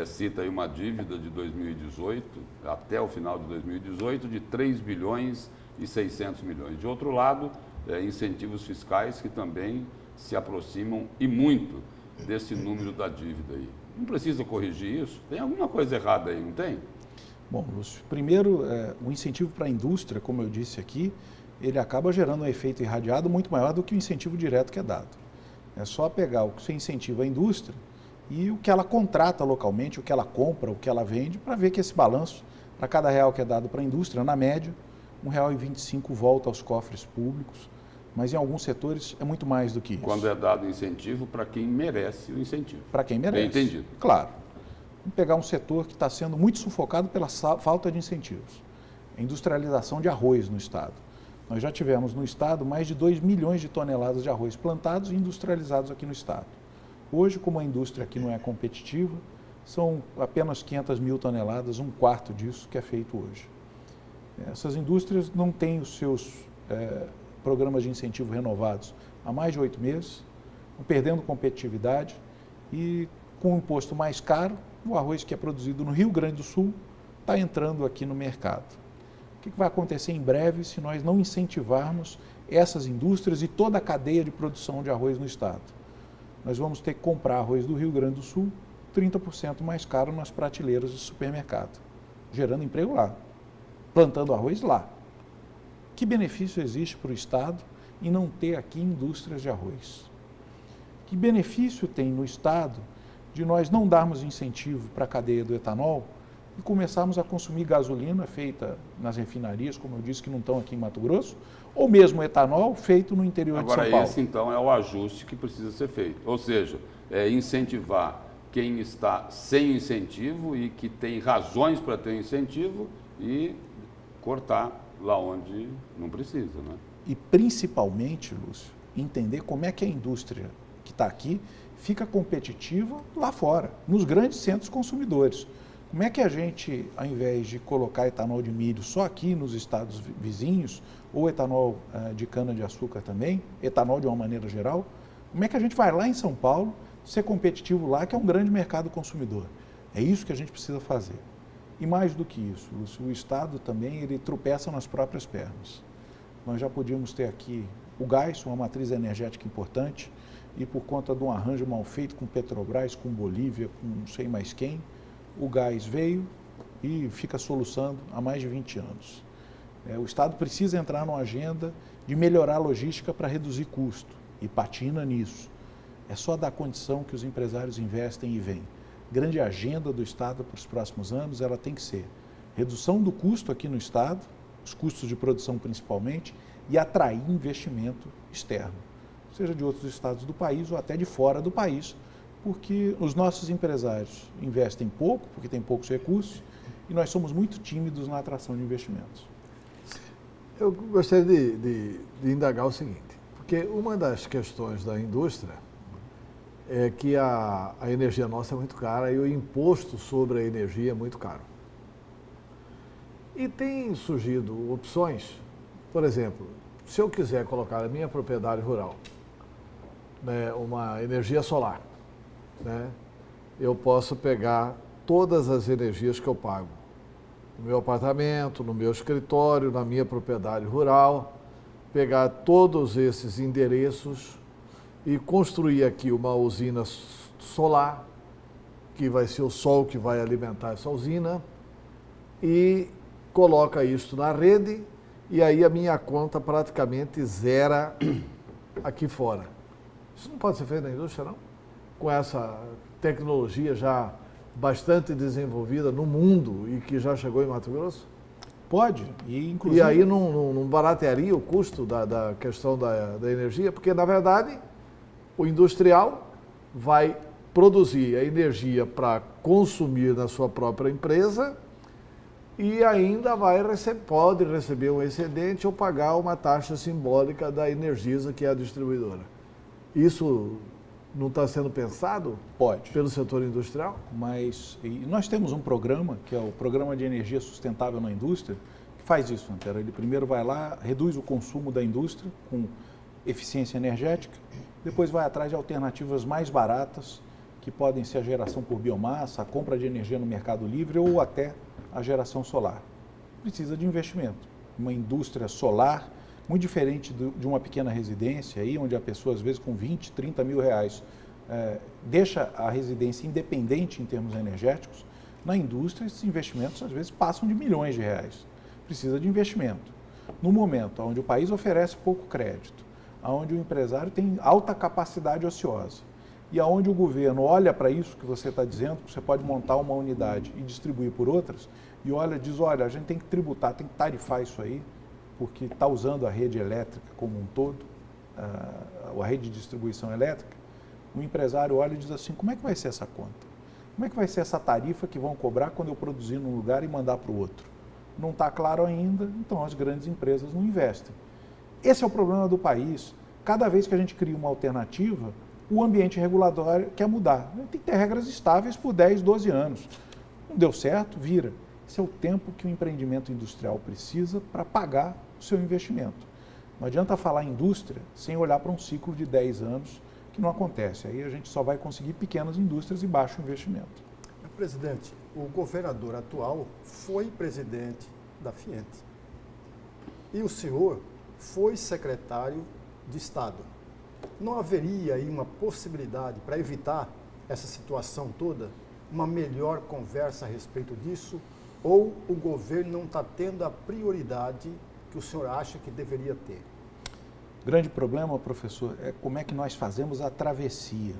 cita aí uma dívida de 2018, até o final de 2018, de 3 bilhões e 600 milhões. De outro lado, incentivos fiscais que também se aproximam e muito desse número da dívida aí. Não precisa corrigir isso? Tem alguma coisa errada aí, não tem? Bom, Lúcio, primeiro, o incentivo para a indústria, como eu disse aqui, ele acaba gerando um efeito irradiado muito maior do que o incentivo direto que é dado. É só pegar o que você incentiva a indústria e o que ela contrata localmente, o que ela compra, o que ela vende, para ver que esse balanço, para cada real que é dado para a indústria, na média, R$1,25 volta aos cofres públicos, mas em alguns setores é muito mais do que isso. Quando é dado incentivo para quem merece o incentivo. Para quem merece. Bem entendido. Claro. Vamos pegar um setor que está sendo muito sufocado pela falta de incentivos. A industrialização de arroz no estado. Nós já tivemos no estado mais de 2 milhões de toneladas de arroz plantados e industrializados aqui no estado. Hoje, como a indústria aqui não é competitiva, são apenas 500 mil toneladas, um quarto disso que é feito hoje. Essas indústrias não têm os seus programas de incentivo renovados há mais de 8 meses, perdendo competitividade e com um imposto mais caro, o arroz que é produzido no Rio Grande do Sul está entrando aqui no mercado. O que vai acontecer em breve se nós não incentivarmos essas indústrias e toda a cadeia de produção de arroz no estado? Nós vamos ter que comprar arroz do Rio Grande do Sul, 30% mais caro nas prateleiras do supermercado, gerando emprego lá, plantando arroz lá. Que benefício existe para o Estado em não ter aqui indústrias de arroz? Que benefício tem no Estado de nós não darmos incentivo para a cadeia do etanol e começarmos a consumir gasolina feita nas refinarias, como eu disse, que não estão aqui em Mato Grosso, ou mesmo etanol feito no interior de São Paulo? Agora, esse então é o ajuste que precisa ser feito. Ou seja, incentivar quem está sem incentivo e que tem razões para ter incentivo e cortar lá onde não precisa, né? E principalmente, Lúcio, entender como é que a indústria que está aqui fica competitiva lá fora, nos grandes centros consumidores. Como é que a gente, ao invés de colocar etanol de milho só aqui nos estados vizinhos, ou etanol de cana-de-açúcar também, etanol de uma maneira geral, como é que a gente vai lá em São Paulo ser competitivo lá, que é um grande mercado consumidor? É isso que a gente precisa fazer. E mais do que isso, Lúcio, o Estado também ele tropeça nas próprias pernas. Nós já podíamos ter aqui o gás, uma matriz energética importante, e por conta de um arranjo mal feito com Petrobras, com Bolívia, com não sei mais quem, o gás veio e fica soluçando há mais de 20 anos. O Estado precisa entrar numa agenda de melhorar a logística para reduzir custo, e patina nisso. É só dar condição que os empresários investem e vêm. Grande agenda do Estado para os próximos anos, ela tem que ser redução do custo aqui no Estado, os custos de produção principalmente, e atrair investimento externo, seja de outros estados do país ou até de fora do país, porque os nossos empresários investem pouco, porque têm poucos recursos, e nós somos muito tímidos na atração de investimentos. Eu gostaria de indagar o seguinte, porque uma das questões da indústria é que a energia nossa é muito cara e o imposto sobre a energia é muito caro. E tem surgido opções, por exemplo, se eu quiser colocar na minha propriedade rural, né, uma energia solar, né, eu posso pegar todas as energias que eu pago no meu apartamento, no meu escritório, na minha propriedade rural, pegar todos esses endereços e construir aqui uma usina solar, que vai ser o sol que vai alimentar essa usina, e coloca isso na rede, e aí a minha conta praticamente zera aqui fora. Isso não pode ser feito na indústria, não? Com essa tecnologia já bastante desenvolvida no mundo e que já chegou em Mato Grosso? Pode, e inclusive... E aí não baratearia o custo da questão da energia? Porque, na verdade, o industrial vai produzir a energia para consumir na sua própria empresa e ainda pode receber um excedente ou pagar uma taxa simbólica da Energisa, que é a distribuidora. Isso não está sendo pensado? Pode. Pelo setor industrial? Mas nós temos um programa, que é o Programa de Energia Sustentável na Indústria, que faz isso, Antero. Ele primeiro vai lá, reduz o consumo da indústria com eficiência energética, depois vai atrás de alternativas mais baratas, que podem ser a geração por biomassa, a compra de energia no mercado livre ou até a geração solar. Precisa de investimento. Uma indústria solar, muito diferente de uma pequena residência, aí, onde a pessoa, às vezes, com 20, 30 mil reais, deixa a residência independente em termos energéticos. Na indústria, esses investimentos, às vezes, passam de milhões de reais. Precisa de investimento. No momento onde o país oferece pouco crédito, onde o empresário tem alta capacidade ociosa, e aonde o governo olha para isso que você está dizendo, que você pode montar uma unidade e distribuir por outras, e diz, olha, a gente tem que tributar, tem que tarifar isso aí, porque está usando a rede elétrica como um todo, a rede de distribuição elétrica, o empresário olha e diz assim, como é que vai ser essa conta? Como é que vai ser essa tarifa que vão cobrar quando eu produzir num lugar e mandar para o outro? Não está claro ainda, então as grandes empresas não investem. Esse é o problema do país. Cada vez que a gente cria uma alternativa, o ambiente regulatório quer mudar. Tem que ter regras estáveis por 10, 12 anos. Não deu certo, vira. Esse é o tempo que o empreendimento industrial precisa para pagar o seu investimento. Não adianta falar em indústria sem olhar para um ciclo de 10 anos, que não acontece. Aí a gente só vai conseguir pequenas indústrias e baixo investimento. Presidente, o governador atual foi presidente da Fiente. E o senhor foi secretário de Estado. Não haveria aí uma possibilidade para evitar essa situação toda uma melhor conversa a respeito disso? Ou o governo não está tendo a prioridade que o senhor acha que deveria ter? O grande problema, professor, é como é que nós fazemos a travessia.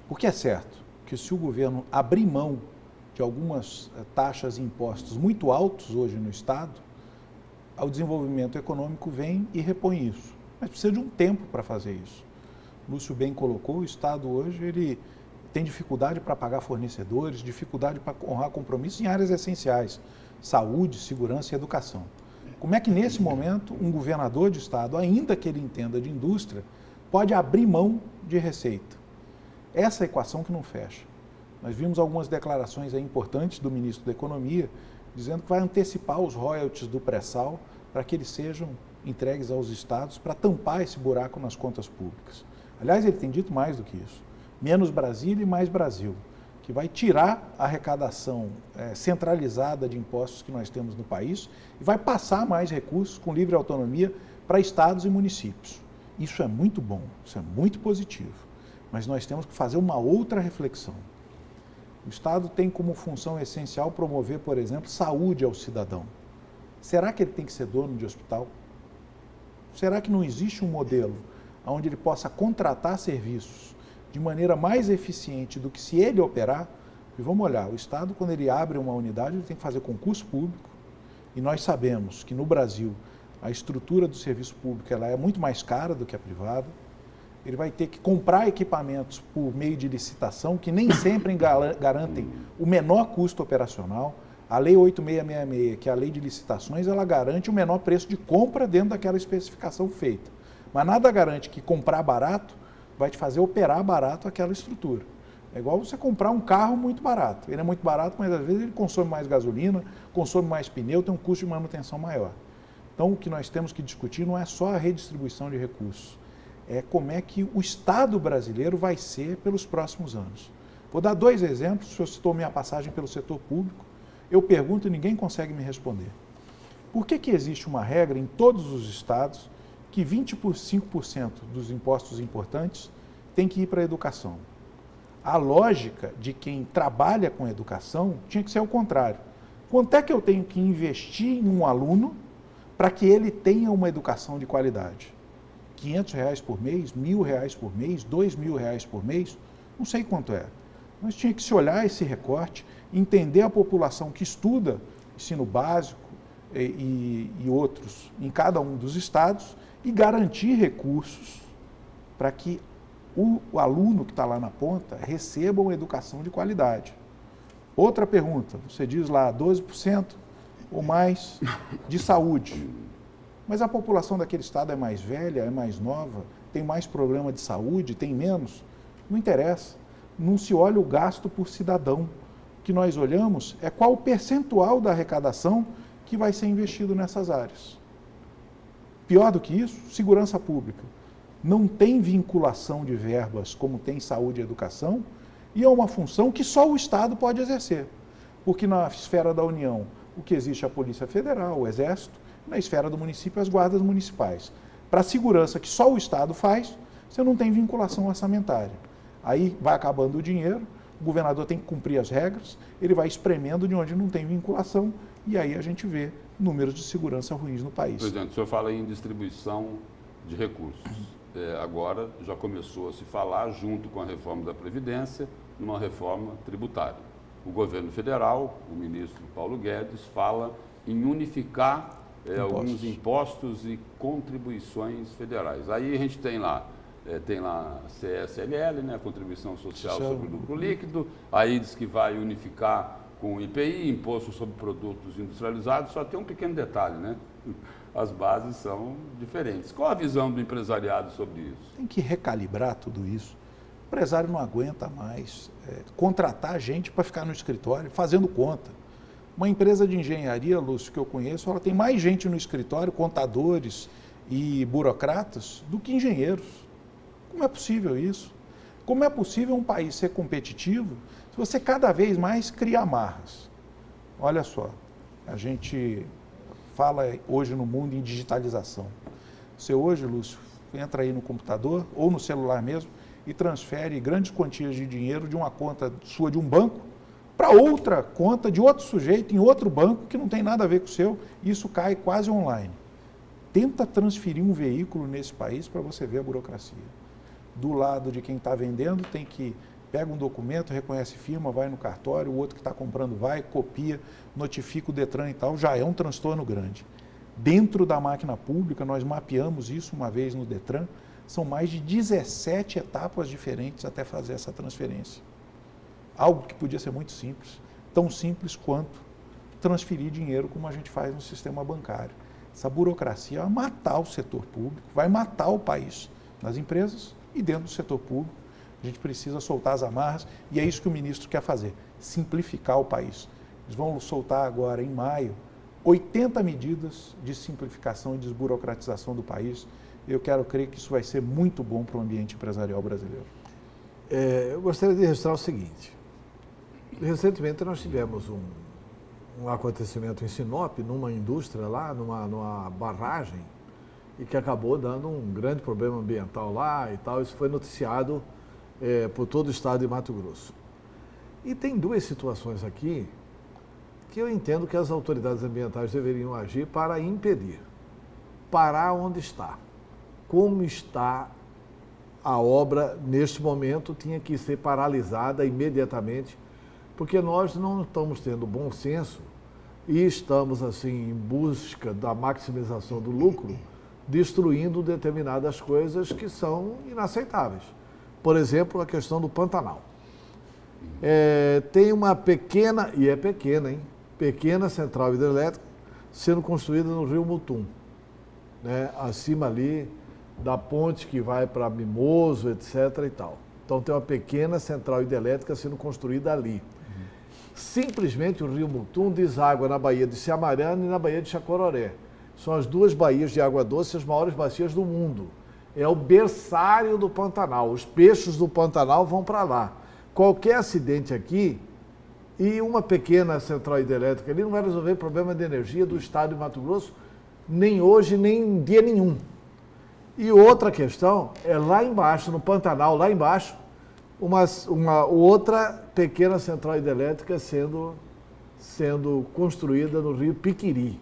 Porque é certo que se o governo abrir mão de algumas taxas e impostos muito altos hoje no Estado, o desenvolvimento econômico vem e repõe isso. Mas precisa de um tempo para fazer isso. Lúcio bem colocou, o Estado hoje ele tem dificuldade para pagar fornecedores, dificuldade para honrar compromissos em áreas essenciais, saúde, segurança e educação. Como é que nesse momento um governador de Estado, ainda que ele entenda de indústria, pode abrir mão de receita? Essa é a equação que não fecha. Nós vimos algumas declarações aí importantes do ministro da Economia, dizendo que vai antecipar os royalties do pré-sal para que eles sejam entregues aos estados para tampar esse buraco nas contas públicas. Aliás, ele tem dito mais do que isso. Menos Brasília e mais Brasil, que vai tirar a arrecadação centralizada de impostos que nós temos no país e vai passar mais recursos com livre autonomia para estados e municípios. Isso é muito bom, isso é muito positivo, mas nós temos que fazer uma outra reflexão. O Estado tem como função essencial promover, por exemplo, saúde ao cidadão. Será que ele tem que ser dono de hospital? Será que não existe um modelo onde ele possa contratar serviços de maneira mais eficiente do que se ele operar? E vamos olhar, o Estado, quando ele abre uma unidade, ele tem que fazer concurso público. E nós sabemos que no Brasil a estrutura do serviço público ela é muito mais cara do que a privada. Ele vai ter que comprar equipamentos por meio de licitação, que nem sempre garantem o menor custo operacional. A Lei 8666, que é a lei de licitações, ela garante o menor preço de compra dentro daquela especificação feita. Mas nada garante que comprar barato vai te fazer operar barato aquela estrutura. É igual você comprar um carro muito barato. Ele é muito barato, mas às vezes ele consome mais gasolina, consome mais pneu, tem um custo de manutenção maior. Então, o que nós temos que discutir não é só a redistribuição de recursos, é como é que o Estado brasileiro vai ser pelos próximos anos. Vou dar 2 exemplos, o senhor citou minha passagem pelo setor público, eu pergunto e ninguém consegue me responder. Por que existe uma regra em todos os estados que 25% dos impostos importantes tem que ir para a educação? A lógica de quem trabalha com educação tinha que ser o contrário. Quanto é que eu tenho que investir em um aluno para que ele tenha uma educação de qualidade? R$500 por mês, R$1.000 por mês, R$2.000 por mês? Não sei quanto é. Mas tinha que se olhar esse recorte, entender a população que estuda ensino básico e outros em cada um dos estados e garantir recursos para que o aluno que está lá na ponta receba uma educação de qualidade. Outra pergunta, você diz lá 12% ou mais de saúde. Mas a população daquele estado é mais velha, é mais nova, tem mais problema de saúde, tem menos? Não interessa. Não se olha o gasto por cidadão. O que nós olhamos é qual o percentual da arrecadação que vai ser investido nessas áreas. Pior do que isso, segurança pública. Não tem vinculação de verbas como tem saúde e educação, e é uma função que só o Estado pode exercer. Porque na esfera da União, o que existe é a Polícia Federal, o Exército, na esfera do município, as guardas municipais. Para a segurança que só o Estado faz, você não tem vinculação orçamentária. Aí vai acabando o dinheiro, o governador tem que cumprir as regras, ele vai espremendo de onde não tem vinculação, e aí a gente vê números de segurança ruins no país. Presidente, o senhor fala em distribuição de recursos. Agora já começou a se falar, junto com a reforma da Previdência, numa reforma tributária. O governo federal, o ministro Paulo Guedes, fala em unificar alguns impostos e contribuições federais. Aí a gente tem lá a CSLL, né, a Contribuição Social sobre o Lucro Líquido, aí diz que vai unificar com o IPI, Imposto sobre Produtos Industrializados, só tem um pequeno detalhe, né? As bases são diferentes. Qual a visão do empresariado sobre isso? Tem que recalibrar tudo isso. O empresário não aguenta mais contratar gente para ficar no escritório fazendo conta. Uma empresa de engenharia, Lúcio, que eu conheço, ela tem mais gente no escritório, contadores e burocratas, do que engenheiros. Como é possível isso? Como é possível um país ser competitivo se você cada vez mais cria amarras? Olha só, a gente fala hoje no mundo em digitalização. Você hoje, Lúcio, entra aí no computador ou no celular mesmo e transfere grandes quantias de dinheiro de uma conta sua de um banco para outra conta de outro sujeito, em outro banco, que não tem nada a ver com o seu, e isso cai quase online. Tenta transferir um veículo nesse país para você ver a burocracia. Do lado de quem está vendendo, tem que pega um documento, reconhece firma, vai no cartório, o outro que está comprando vai, copia, notifica o Detran e tal, já é um transtorno grande. Dentro da máquina pública, nós mapeamos isso uma vez no Detran, são mais de 17 etapas diferentes até fazer essa transferência. Algo que podia ser muito simples, tão simples quanto transferir dinheiro como a gente faz no sistema bancário. Essa burocracia vai matar o setor público, vai matar o país, nas empresas e dentro do setor público. A gente precisa soltar as amarras e é isso que o ministro quer fazer, simplificar o país. Eles vão soltar agora, em maio, 80 medidas de simplificação e desburocratização do país. Eu quero crer que isso vai ser muito bom para o ambiente empresarial brasileiro. Eu gostaria de registrar o seguinte. Recentemente nós tivemos um acontecimento em Sinop, numa indústria lá, numa barragem, e que acabou dando um grande problema ambiental lá e tal. Isso foi noticiado por todo o estado de Mato Grosso. E tem duas situações aqui que eu entendo que as autoridades ambientais deveriam agir para impedir. Parar onde está. Como está a obra neste momento, tinha que ser paralisada imediatamente, porque nós não estamos tendo bom senso e estamos, assim, em busca da maximização do lucro, destruindo determinadas coisas que são inaceitáveis. Por exemplo, a questão do Pantanal. Tem uma pequena, e é pequena, hein? Pequena central hidrelétrica sendo construída no Rio Mutum, né? Acima ali da ponte que vai para Mimoso, etc. e tal. Então tem uma pequena central hidrelétrica sendo construída ali. Simplesmente o Rio Mutum deságua na Baía de Ciamarana e na Baía de Chacororé. São as duas baías de água doce, as maiores bacias do mundo. É o berçário do Pantanal. Os peixes do Pantanal vão para lá. Qualquer acidente aqui e uma pequena central hidrelétrica ali não vai resolver o problema de energia do estado de Mato Grosso, nem hoje, nem em dia nenhum. E outra questão é lá embaixo, no Pantanal, lá embaixo, uma outra pequena central hidrelétrica sendo construída no Rio Piquiri.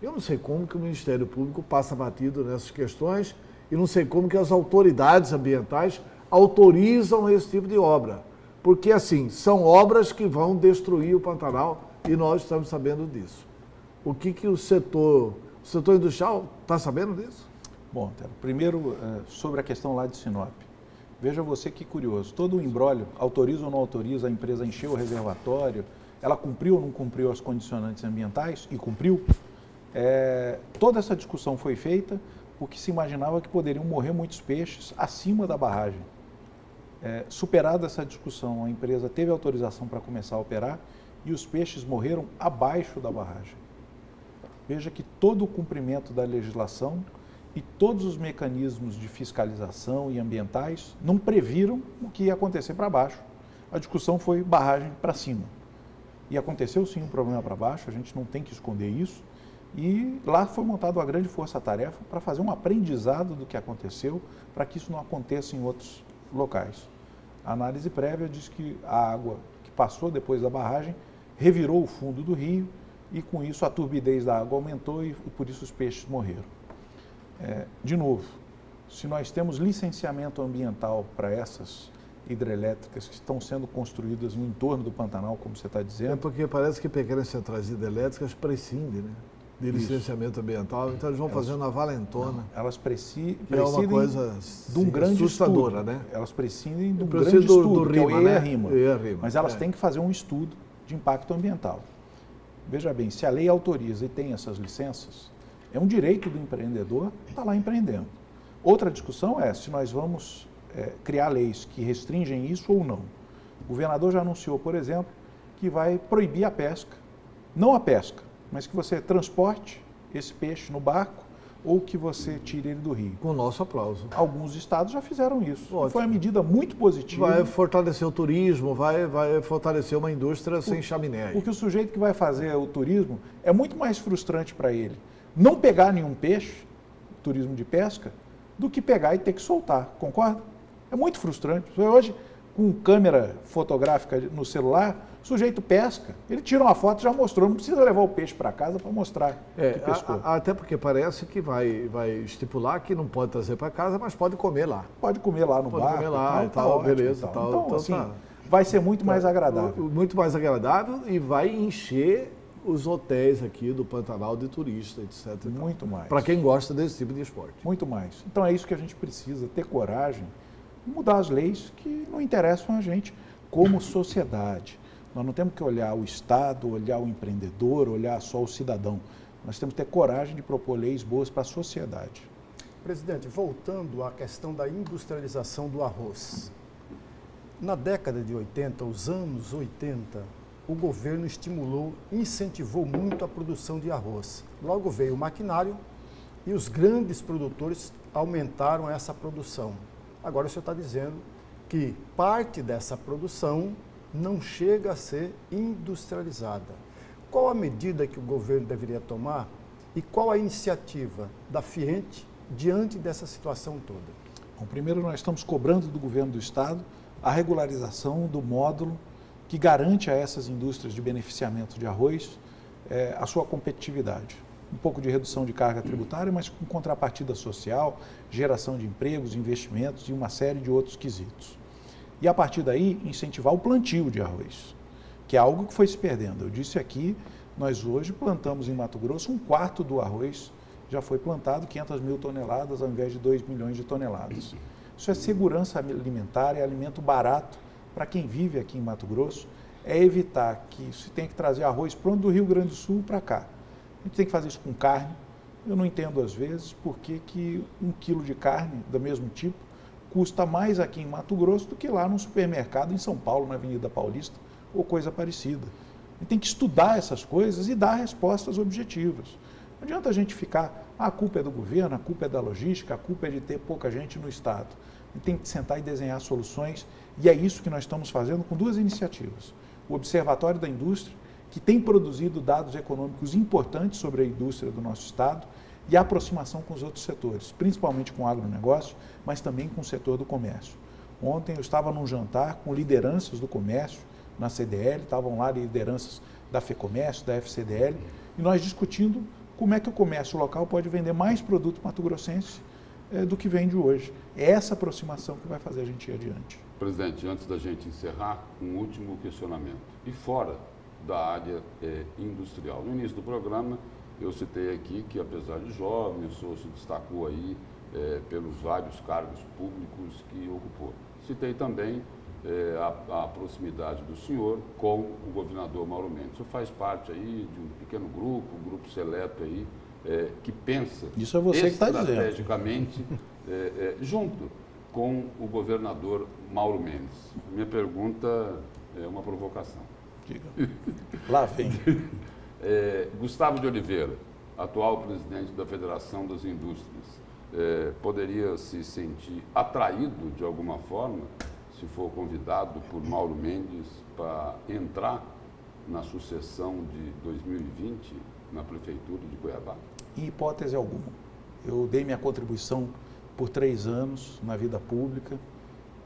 Eu não sei como que o Ministério Público passa batido nessas questões e não sei como que as autoridades ambientais autorizam esse tipo de obra. Porque, assim, são obras que vão destruir o Pantanal e nós estamos sabendo disso. O que o setor industrial está sabendo disso? Bom, primeiro, sobre a questão lá de Sinop. Veja você que curioso, todo o imbróglio, autoriza ou não autoriza, a empresa encheu o reservatório, ela cumpriu ou não cumpriu as condicionantes ambientais, e cumpriu. Toda essa discussão foi feita porque se imaginava que poderiam morrer muitos peixes acima da barragem. Superada essa discussão, a empresa teve autorização para começar a operar e os peixes morreram abaixo da barragem. Veja que todo o cumprimento da legislação e todos os mecanismos de fiscalização e ambientais não previram o que ia acontecer para baixo. A discussão foi barragem para cima. E aconteceu sim um problema para baixo, a gente não tem que esconder isso. E lá foi montada uma grande força-tarefa para fazer um aprendizado do que aconteceu, para que isso não aconteça em outros locais. A análise prévia diz que a água que passou depois da barragem revirou o fundo do rio e com isso a turbidez da água aumentou e por isso os peixes morreram. De novo, se nós temos licenciamento ambiental para essas hidrelétricas que estão sendo construídas no entorno do Pantanal, como você está dizendo... É porque parece que pequenas centrais hidrelétricas prescindem, né, de licenciamento ambiental, então eles vão fazendo a valentona. Elas prescindem é uma coisa de um grande assustadora, estudo. né? Elas prescindem de um grande estudo, que é o EIA-RIMA. Mas elas têm que fazer um estudo de impacto ambiental. Veja bem, se a lei autoriza e tem essas licenças, é um direito do empreendedor estar lá empreendendo. Outra discussão é se nós vamos criar leis que restringem isso ou não. O governador já anunciou, por exemplo, que vai proibir a pesca. Não a pesca, mas que você transporte esse peixe no barco ou que você tire ele do rio. Com o nosso aplauso. Alguns estados já fizeram isso. Ótimo. Foi uma medida muito positiva. Vai fortalecer o turismo, vai fortalecer uma indústria sem chaminé. Porque o sujeito que vai fazer o turismo é muito mais frustrante para ele não pegar nenhum peixe, turismo de pesca, do que pegar e ter que soltar, concorda? É muito frustrante. Hoje, com câmera fotográfica no celular, o sujeito pesca, ele tira uma foto e já mostrou, não precisa levar o peixe para casa para mostrar que pescou. Até porque parece que vai estipular que não pode trazer para casa, mas pode comer lá. Pode comer lá no barco. Pode comer lá e tal, ótimo, beleza. Tal. Então, Então, assim, vai ser muito mais agradável. Muito mais agradável e vai encher os hotéis aqui do Pantanal de turistas, etc. Muito mais. Para quem gosta desse tipo de esporte. Muito mais. Então é isso que a gente precisa, ter coragem e mudar as leis que não interessam a gente como sociedade. Nós não temos que olhar o Estado, olhar o empreendedor, olhar só o cidadão. Nós temos que ter coragem de propor leis boas para a sociedade. Presidente, voltando à questão da industrialização do arroz. Na década de 80, os anos 80, o governo estimulou, incentivou muito a produção de arroz. Logo veio o maquinário e os grandes produtores aumentaram essa produção. Agora o senhor está dizendo que parte dessa produção não chega a ser industrializada. Qual a medida que o governo deveria tomar e qual a iniciativa da Fiente diante dessa situação toda? Bom, primeiro nós estamos cobrando do governo do Estado a regularização do módulo que garante a essas indústrias de beneficiamento de arroz a sua competitividade. Um pouco de redução de carga tributária, mas com contrapartida social, geração de empregos, investimentos e uma série de outros quesitos. E a partir daí, incentivar o plantio de arroz, que é algo que foi se perdendo. Eu disse aqui, nós hoje plantamos em Mato Grosso 1/4 do arroz, já foi plantado 500 mil toneladas ao invés de 2 milhões de toneladas. Isso é segurança alimentar, é alimento barato para quem vive aqui em Mato Grosso, é evitar que se tenha que trazer arroz pronto do Rio Grande do Sul para cá. A gente tem que fazer isso com carne. Eu não entendo às vezes por que 1 quilo de carne do mesmo tipo custa mais aqui em Mato Grosso do que lá num supermercado em São Paulo, na Avenida Paulista, ou coisa parecida. A gente tem que estudar essas coisas e dar respostas objetivas. Não adianta a gente ficar, a culpa é do governo, a culpa é da logística, a culpa é de ter pouca gente no Estado. A gente tem que sentar e desenhar soluções, e é isso que nós estamos fazendo com 2 iniciativas. O Observatório da Indústria, que tem produzido dados econômicos importantes sobre a indústria do nosso Estado, e a aproximação com os outros setores, principalmente com o agronegócio, mas também com o setor do comércio. Ontem eu estava num jantar com lideranças do comércio na CDL, estavam lá lideranças da FEComércio, da FCDL, e nós discutindo como é que o comércio local pode vender mais produto mato-grossense do que vende hoje. É essa aproximação que vai fazer a gente ir adiante. Presidente, antes da gente encerrar, um último questionamento. E fora da área industrial? No início do programa, eu citei aqui que, apesar de jovem, o senhor se destacou aí pelos vários cargos públicos que ocupou. Citei também a proximidade do senhor com o governador Mauro Mendes. O senhor faz parte aí de um pequeno grupo, um grupo seleto aí, que pensa isso é você que está dizendo. Estrategicamente junto com o governador Mauro Mendes. Minha pergunta é uma provocação. Diga. Lá vem. Gustavo de Oliveira, atual presidente da Federação das Indústrias, poderia se sentir atraído de alguma forma, se for convidado por Mauro Mendes para entrar na sucessão de 2020 na Prefeitura de Cuiabá? Em hipótese alguma. Eu dei minha contribuição por 3 anos na vida pública,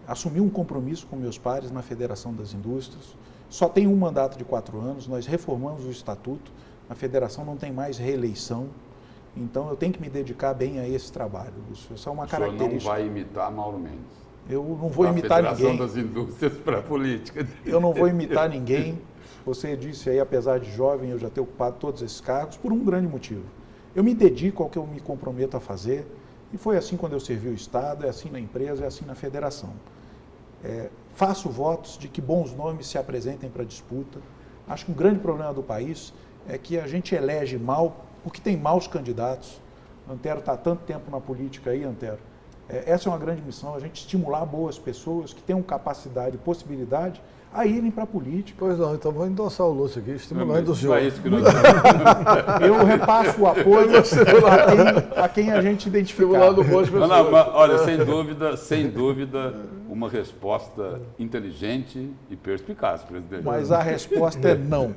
assumi um compromisso com meus pares na Federação das Indústrias, só tem um mandato de 4 anos, nós reformamos o estatuto, a federação não tem mais reeleição, então eu tenho que me dedicar bem a esse trabalho, Lúcio. Isso é uma característica. O senhor não vai imitar Mauro Mendes? Eu não vou imitar ninguém. A Federação das Indústrias para a política. Eu não vou imitar ninguém. Você disse aí, apesar de jovem, eu já ter ocupado todos esses cargos por um grande motivo. Eu me dedico ao que eu me comprometo a fazer, e foi assim quando eu servi o Estado, é assim na empresa, é assim na federação. Faço votos de que bons nomes se apresentem para a disputa. Acho que um grande problema do país é que a gente elege mal porque tem maus candidatos. Antero está há tanto tempo na política aí, Antero. Essa é uma grande missão, a gente estimular boas pessoas que tenham capacidade e possibilidade a irem para a política. Pois não, então vou endossar o Lúcio aqui, estimulando o senhor. É isso que nós Eu repasso o apoio a quem a gente identificar. Olha, sem dúvida, uma resposta inteligente e perspicaz, presidente. Mas a resposta é não.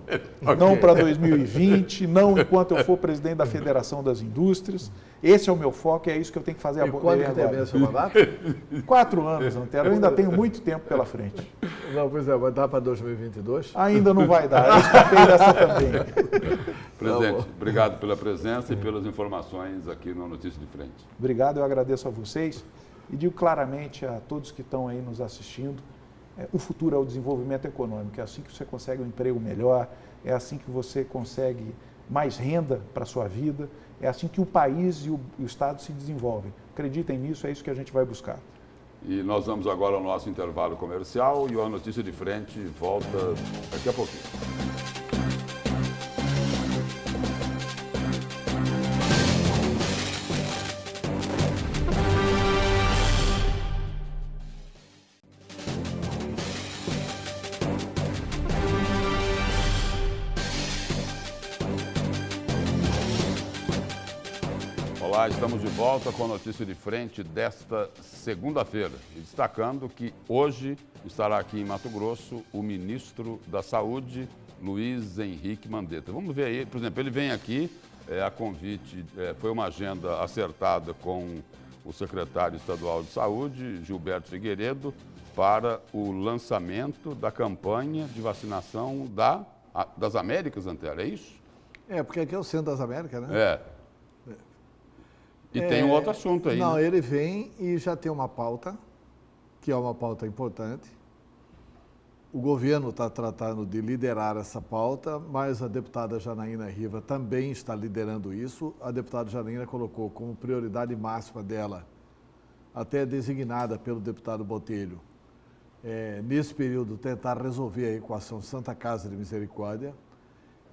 Não para 2020, não enquanto eu for presidente da Federação das Indústrias. Esse é o meu foco e é isso que eu tenho que fazer E quando que termina seu mandato? 4 anos, Antero. Eu ainda tenho muito tempo pela frente. Não, pois é, vai dar para 2022? Ainda não vai dar. Eu escapei dessa também. Presidente, obrigado pela presença e pelas informações aqui no Notícia de Frente. Obrigado, eu agradeço a vocês e digo claramente a todos que estão aí nos assistindo, o futuro é o desenvolvimento econômico, é assim que você consegue um emprego melhor, é assim que você consegue mais renda para a sua vida, é assim que o país e o Estado se desenvolvem. Acreditem nisso, é isso que a gente vai buscar. E nós vamos agora ao nosso intervalo comercial e a Notícia de Frente volta daqui a pouquinho. Olá, estamos de volta com a Notícia de Frente desta segunda-feira. E destacando que hoje estará aqui em Mato Grosso o ministro da Saúde, Luiz Henrique Mandetta. Vamos ver aí, por exemplo, ele vem aqui, a convite, foi uma agenda acertada com o secretário estadual de Saúde, Gilberto Figueiredo, para o lançamento da campanha de vacinação das Américas, Antero, é isso? É, porque aqui é o centro das Américas, né? É. E tem um outro assunto aí, Não, né? ele vem e já tem uma pauta, que é uma pauta importante. O governo está tratando de liderar essa pauta, mas a deputada Janaína Riva também está liderando isso. A deputada Janaína colocou como prioridade máxima dela, até designada pelo deputado Botelho, nesse período tentar resolver a equação Santa Casa de Misericórdia.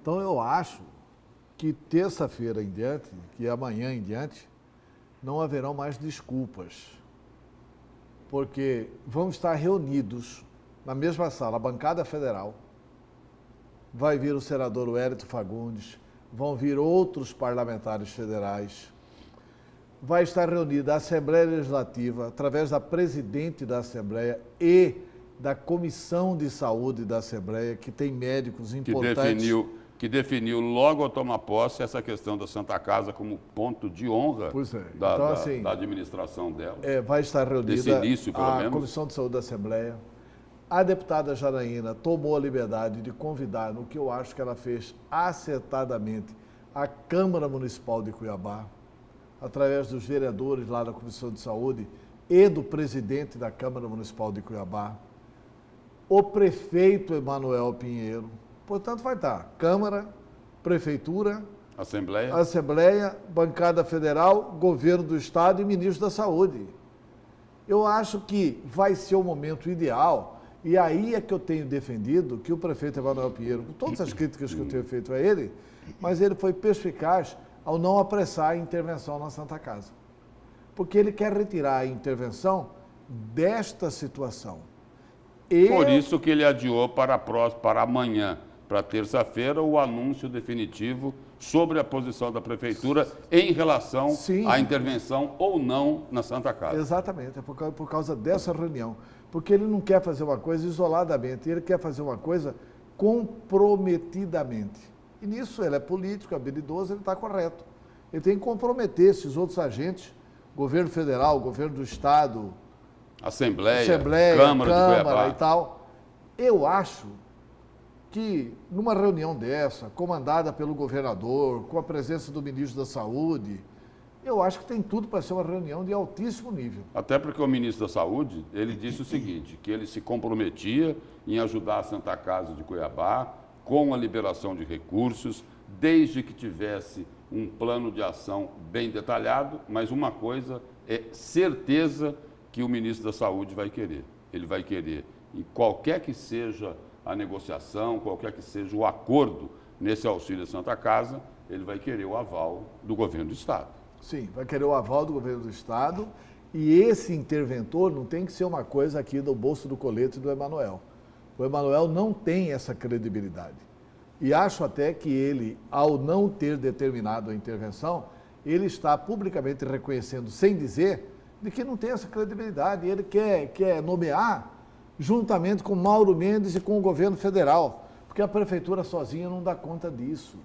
Então eu acho que terça-feira em diante, que é amanhã em diante, não haverão mais desculpas, porque vamos estar reunidos na mesma sala, a bancada federal, vai vir o senador Wellington Fagundes, vão vir outros parlamentares federais, vai estar reunida a Assembleia Legislativa, através da presidente da Assembleia e da Comissão de Saúde da Assembleia, que tem médicos importantes. Que definiu logo ao tomar posse essa questão da Santa Casa como ponto de honra da administração dela. Vai estar reunida desse início, pelo menos. Comissão de Saúde da Assembleia. A deputada Janaína tomou a liberdade de convidar, no que eu acho que ela fez acertadamente, a Câmara Municipal de Cuiabá, através dos vereadores lá da Comissão de Saúde e do presidente da Câmara Municipal de Cuiabá, o prefeito Emanuel Pinheiro. Portanto, vai estar Câmara, Prefeitura, Assembleia, Bancada Federal, Governo do Estado e Ministro da Saúde. Eu acho que vai ser o momento ideal, e aí é que eu tenho defendido que o prefeito Emanuel Pinheiro, com todas as críticas que eu tenho feito a ele, mas ele foi perspicaz ao não apressar a intervenção na Santa Casa. Porque ele quer retirar a intervenção desta situação. Por isso que ele adiou para amanhã, para terça-feira, o anúncio definitivo sobre a posição da Prefeitura em relação à intervenção ou não na Santa Casa. Exatamente, é por causa dessa reunião. Porque ele não quer fazer uma coisa isoladamente, ele quer fazer uma coisa comprometidamente. E nisso ele é político, habilidoso, ele está correto. Ele tem que comprometer esses outros agentes, governo federal, governo do Estado, Assembleia Câmara de Cuiabá e tal. Eu acho que numa reunião dessa, comandada pelo governador, com a presença do ministro da Saúde, eu acho que tem tudo para ser uma reunião de altíssimo nível. Até porque o ministro da Saúde, ele disse o seguinte, que ele se comprometia em ajudar a Santa Casa de Cuiabá com a liberação de recursos, desde que tivesse um plano de ação bem detalhado, mas uma coisa é certeza que o ministro da Saúde vai querer. Ele vai querer, e qualquer que seja a negociação, qualquer que seja o acordo nesse auxílio Santa Casa, ele vai querer o aval do governo do Estado. Sim, vai querer o aval do governo do Estado, e esse interventor não tem que ser uma coisa aqui do bolso do colete do Emanuel. O Emanuel não tem essa credibilidade. E acho até que ele, ao não ter determinado a intervenção, ele está publicamente reconhecendo, sem dizer, de que não tem essa credibilidade. Ele quer nomear juntamente com Mauro Mendes e com o governo federal, porque a prefeitura sozinha não dá conta disso.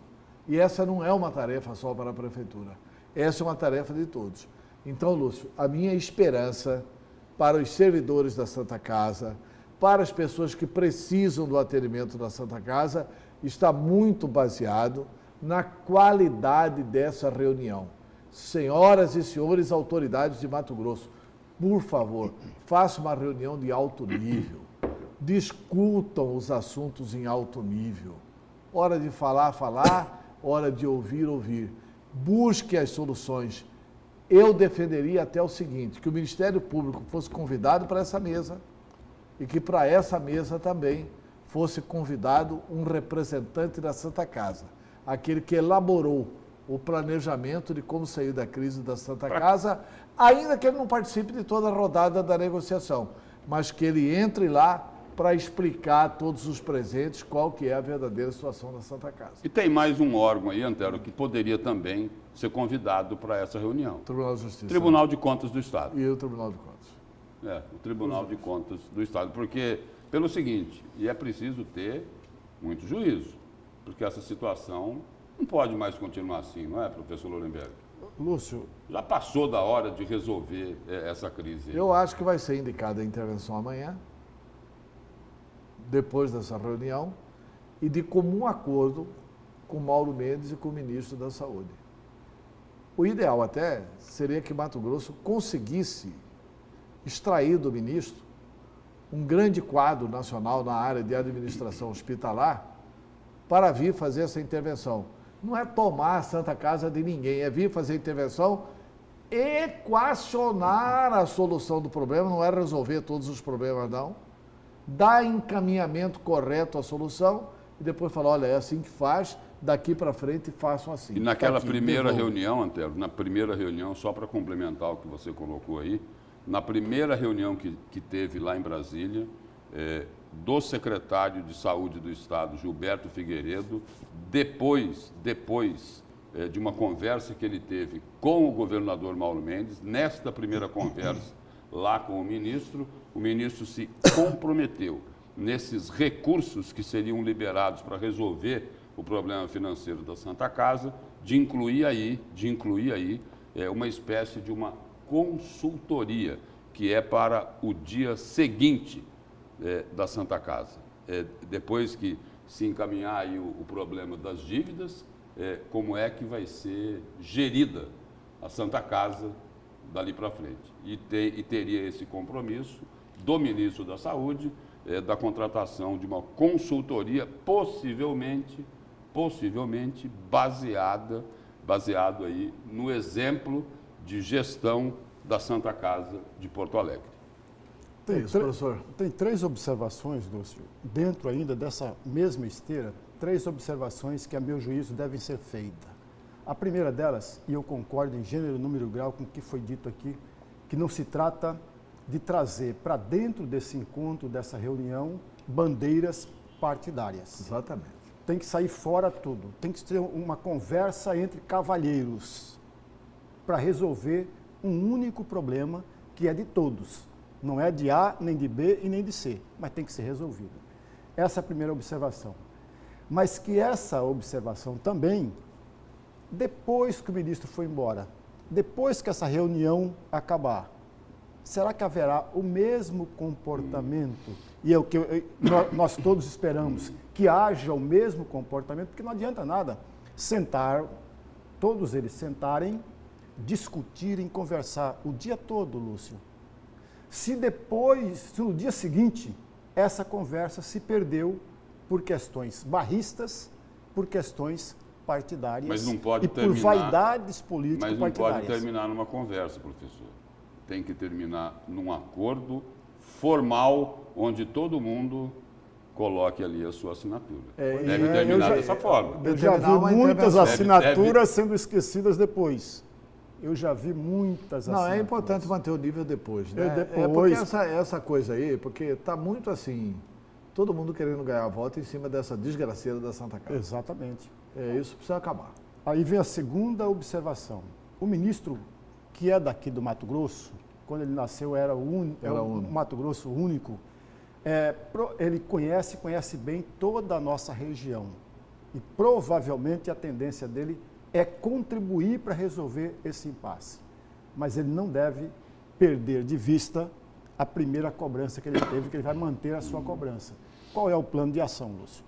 E essa não é uma tarefa só para a prefeitura, essa é uma tarefa de todos. Então, Lúcio, a minha esperança para os servidores da Santa Casa, para as pessoas que precisam do atendimento da Santa Casa, está muito baseado na qualidade dessa reunião. Senhoras e senhores autoridades de Mato Grosso, por favor, façam uma reunião de alto nível, discutam os assuntos em alto nível. Hora de falar, falar, hora de ouvir, ouvir. Busque as soluções. Eu defenderia até o seguinte, que o Ministério Público fosse convidado para essa mesa e que para essa mesa também fosse convidado um representante da Santa Casa, aquele que elaborou o planejamento de como sair da crise da Santa Casa, ainda que ele não participe de toda a rodada da negociação, mas que ele entre lá para explicar a todos os presentes qual que é a verdadeira situação da Santa Casa. E tem mais um órgão aí, Antero, que poderia também ser convidado para essa reunião. Tribunal de Justiça. Tribunal de Contas do Estado. E o Tribunal de Contas. O Tribunal de Contas do Estado. Porque, pelo seguinte, e é preciso ter muito juízo, porque essa situação não pode mais continuar assim, não é, professor Lourenberg? Lúcio, Já passou da hora de resolver essa crise. Eu acho que vai ser indicada a intervenção amanhã, depois dessa reunião, e de comum acordo com Mauro Mendes e com o ministro da Saúde. O ideal até seria que Mato Grosso conseguisse extrair do ministro um grande quadro nacional na área de administração hospitalar para vir fazer essa intervenção. Não é tomar a Santa Casa de ninguém, é vir fazer intervenção, equacionar a solução do problema, não é resolver todos os problemas, não. Dar encaminhamento correto à solução e depois falar, olha, é assim que faz, daqui para frente façam assim. E naquela Aqui, primeira devolve. reunião, Antero, na primeira reunião, só para complementar o que você colocou aí, na primeira reunião que teve lá em Brasília, do secretário de Saúde do Estado, Gilberto Figueiredo, depois de uma conversa que ele teve com o governador Mauro Mendes, nesta primeira conversa lá com o ministro se comprometeu nesses recursos que seriam liberados para resolver o problema financeiro da Santa Casa, de incluir aí uma espécie de uma consultoria, que é para o dia seguinte da Santa Casa. Depois que se encaminhar aí o problema das dívidas, como é que vai ser gerida a Santa Casa dali para frente. E teria esse compromisso do ministro da Saúde, da contratação de uma consultoria possivelmente baseado aí no exemplo de gestão da Santa Casa de Porto Alegre. Professor. Tem três observações, Lúcio, dentro ainda dessa mesma esteira, três observações que, a meu juízo, devem ser feitas. A primeira delas, e eu concordo em gênero, número e grau com o que foi dito aqui, que não se trata de trazer para dentro desse encontro, dessa reunião, bandeiras partidárias. Exatamente. Tem que sair fora tudo, tem que ter uma conversa entre cavalheiros para resolver um único problema que é de todos. Não é de A, nem de B e nem de C, mas tem que ser resolvido. Essa é a primeira observação. Mas que essa observação também, depois que o ministro foi embora, depois que essa reunião acabar, será que haverá o mesmo comportamento? E é o que nós todos esperamos, que haja o mesmo comportamento, porque não adianta nada todos eles sentarem, discutirem, conversar o dia todo, Lúcio. Se no dia seguinte, essa conversa se perdeu por questões barristas, por questões partidárias Mas não pode e por vaidades políticas Mas não partidárias. pode terminar numa conversa, professor. Tem que terminar num acordo formal, onde todo mundo coloque ali a sua assinatura. Deve terminar dessa forma. Eu já vi muitas assinaturas sendo esquecidas depois. Eu já vi muitas assinaturas. Não, é importante manter o nível depois, né? Depois. Porque essa coisa aí, porque está muito assim, todo mundo querendo ganhar a volta em cima dessa desgraceira da Santa Casa. Exatamente. Isso precisa acabar. Aí vem a segunda observação. O ministro, que é daqui do Mato Grosso, quando ele nasceu, era o Mato Grosso único. Ele conhece bem toda a nossa região. E provavelmente a tendência dele é contribuir para resolver esse impasse. Mas ele não deve perder de vista a primeira cobrança que ele teve, que ele vai manter a sua cobrança. Qual é o plano de ação, Lúcio?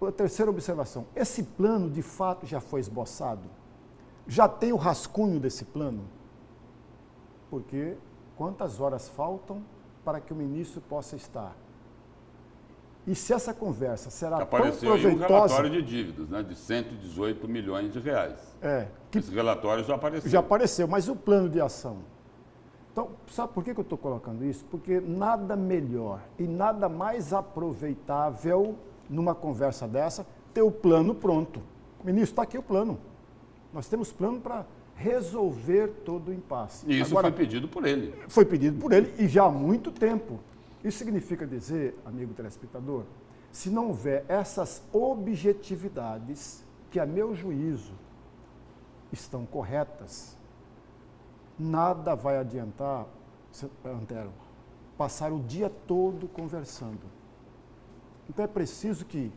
A terceira observação, esse plano de fato já foi esboçado? Já tem o rascunho desse plano? Porque quantas horas faltam para que o ministro possa estar? E se essa conversa será apareceu tão proveitosa... Apareceu um relatório de dívidas, né, de 118 milhões de reais. Esse relatório já apareceu. Já apareceu, mas o plano de ação? Então, sabe por que eu estou colocando isso? Porque nada melhor e nada mais aproveitável numa conversa dessa, ter o plano pronto. Ministro, está aqui o plano. Nós temos plano para resolver todo o impasse. E isso foi pedido por ele. Foi pedido por ele e já há muito tempo. Isso significa dizer, amigo telespectador, se não houver essas objetividades, que a meu juízo estão corretas, nada vai adiantar, Antero, passar o dia todo conversando. Então é preciso que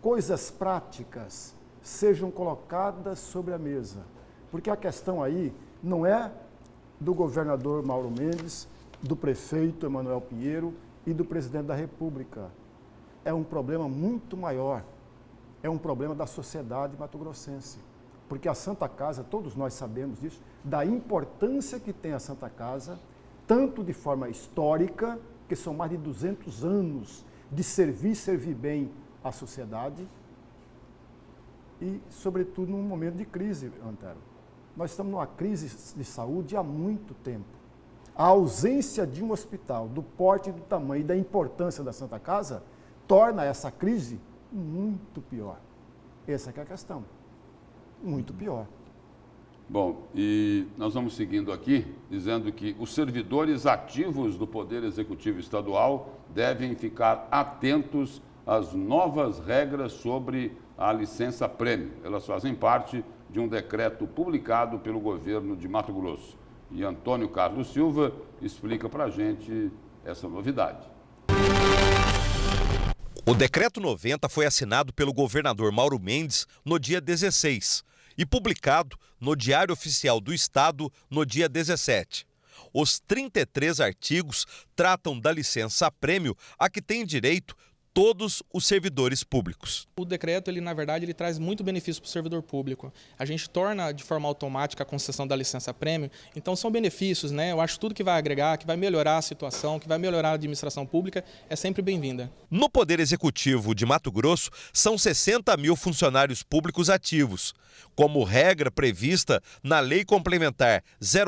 coisas práticas sejam colocadas sobre a mesa, porque a questão aí não é do governador Mauro Mendes, do prefeito Emanuel Pinheiro e do presidente da República. É um problema muito maior, é um problema da sociedade mato-grossense, porque a Santa Casa, todos nós sabemos disso, da importância que tem a Santa Casa, tanto de forma histórica, que são mais de 200 anos de servir bem à sociedade, e, sobretudo, num momento de crise, Antero. Nós estamos numa crise de saúde há muito tempo. A ausência de um hospital do porte, do tamanho e da importância da Santa Casa torna essa crise muito pior. Essa é a questão. Muito pior. Bom, e nós vamos seguindo aqui, dizendo que os servidores ativos do Poder Executivo Estadual devem ficar atentos às novas regras sobre a licença-prêmio. Elas fazem parte de um decreto publicado pelo governo de Mato Grosso. E Antônio Carlos Silva explica para a gente essa novidade. O Decreto 90 foi assinado pelo governador Mauro Mendes no dia 16 e publicado no Diário Oficial do Estado no dia 17. Os 33 artigos tratam da licença-prêmio a que têm direito todos os servidores públicos. O decreto, na verdade, traz muito benefício para o servidor público. A gente torna de forma automática a concessão da licença-prêmio, então são benefícios, né? Eu acho que tudo que vai agregar, que vai melhorar a situação, que vai melhorar a administração pública, é sempre bem-vinda. No Poder Executivo de Mato Grosso, são 60 mil funcionários públicos ativos, como regra prevista na Lei Complementar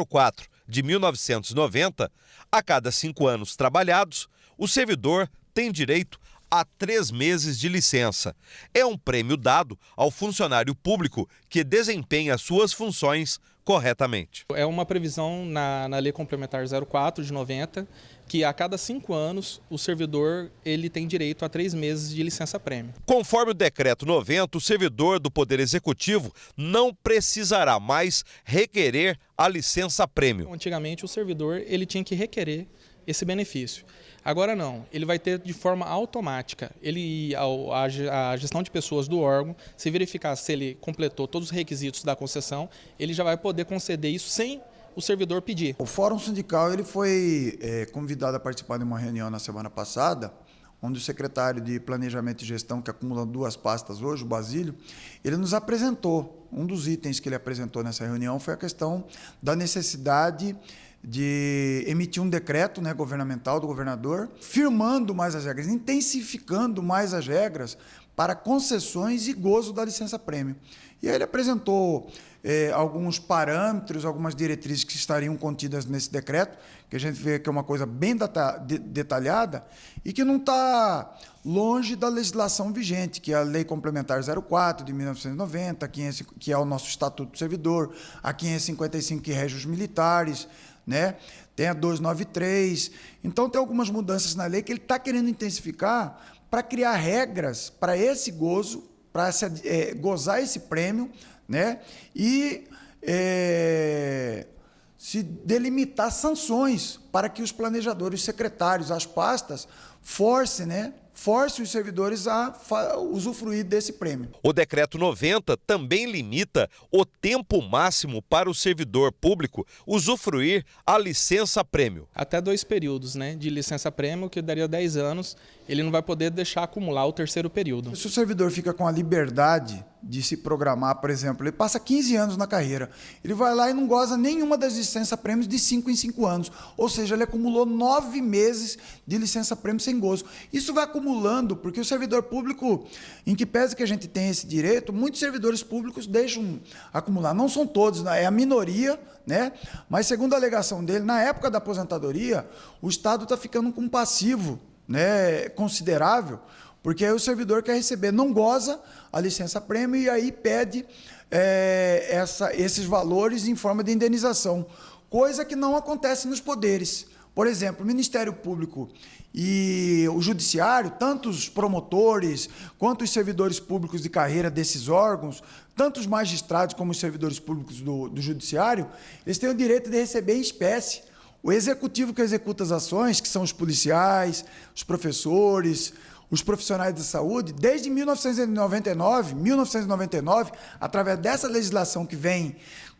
04 de 1990, a cada 5 anos trabalhados, o servidor tem direito a 3 meses de licença. É um prêmio dado ao funcionário público que desempenha suas funções corretamente. É uma previsão na Lei Complementar 04 de 90, que a cada 5 anos o servidor ele tem direito a 3 meses de licença-prêmio. Conforme o Decreto 90, o servidor do Poder Executivo não precisará mais requerer a licença-prêmio. Antigamente o servidor ele tinha que requerer esse benefício. Agora não, ele vai ter de forma automática. A gestão de pessoas do órgão, se verificar se ele completou todos os requisitos da concessão, ele já vai poder conceder isso sem o servidor pedir. O Fórum Sindical ele foi convidado a participar de uma reunião na semana passada, onde o secretário de Planejamento e Gestão, que acumula 2 pastas hoje, o Basílio, ele nos apresentou, um dos itens que ele apresentou nessa reunião foi a questão da necessidade de emitir um decreto, né, governamental do governador, firmando mais as regras, intensificando mais as regras para concessões e gozo da licença-prêmio. E aí ele apresentou alguns parâmetros, algumas diretrizes que estariam contidas nesse decreto, que a gente vê que é uma coisa bem detalhada e que não está longe da legislação vigente, que é a Lei Complementar 04 de 1990, que é o nosso Estatuto do Servidor, a 555 que rege os militares, né? Tem a 293. Então, tem algumas mudanças na lei que ele está querendo intensificar para criar regras para esse gozo, para gozar esse prêmio, né? E se delimitar sanções para que os planejadores, os secretários, as pastas, force os servidores a usufruir desse prêmio. O Decreto 90 também limita o tempo máximo para o servidor público usufruir a licença-prêmio. Até 2 períodos, de licença-prêmio, que daria 10 anos, ele não vai poder deixar acumular o 3º período. Se o servidor fica com a liberdade de se programar, por exemplo, ele passa 15 anos na carreira, ele vai lá e não goza nenhuma das licença-prêmios de 5 em 5 anos, ou seja, ele acumulou 9 meses de licença-prêmio sem gozo. Isso vai acumulando, porque o servidor público, em que pese que a gente tem esse direito, muitos servidores públicos deixam acumular. Não são todos, é a minoria, mas segundo a alegação dele, na época da aposentadoria, o Estado está ficando com um passivo considerável, porque aí o servidor quer receber, não goza a licença-prêmio e aí pede esses valores em forma de indenização, coisa que não acontece nos poderes. Por exemplo, o Ministério Público e o Judiciário, tanto os promotores quanto os servidores públicos de carreira desses órgãos, tanto os magistrados como os servidores públicos do Judiciário, eles têm o direito de receber em espécie. O executivo que executa as ações, que são os policiais, os professores, os profissionais de saúde, desde 1999, através dessa legislação que vem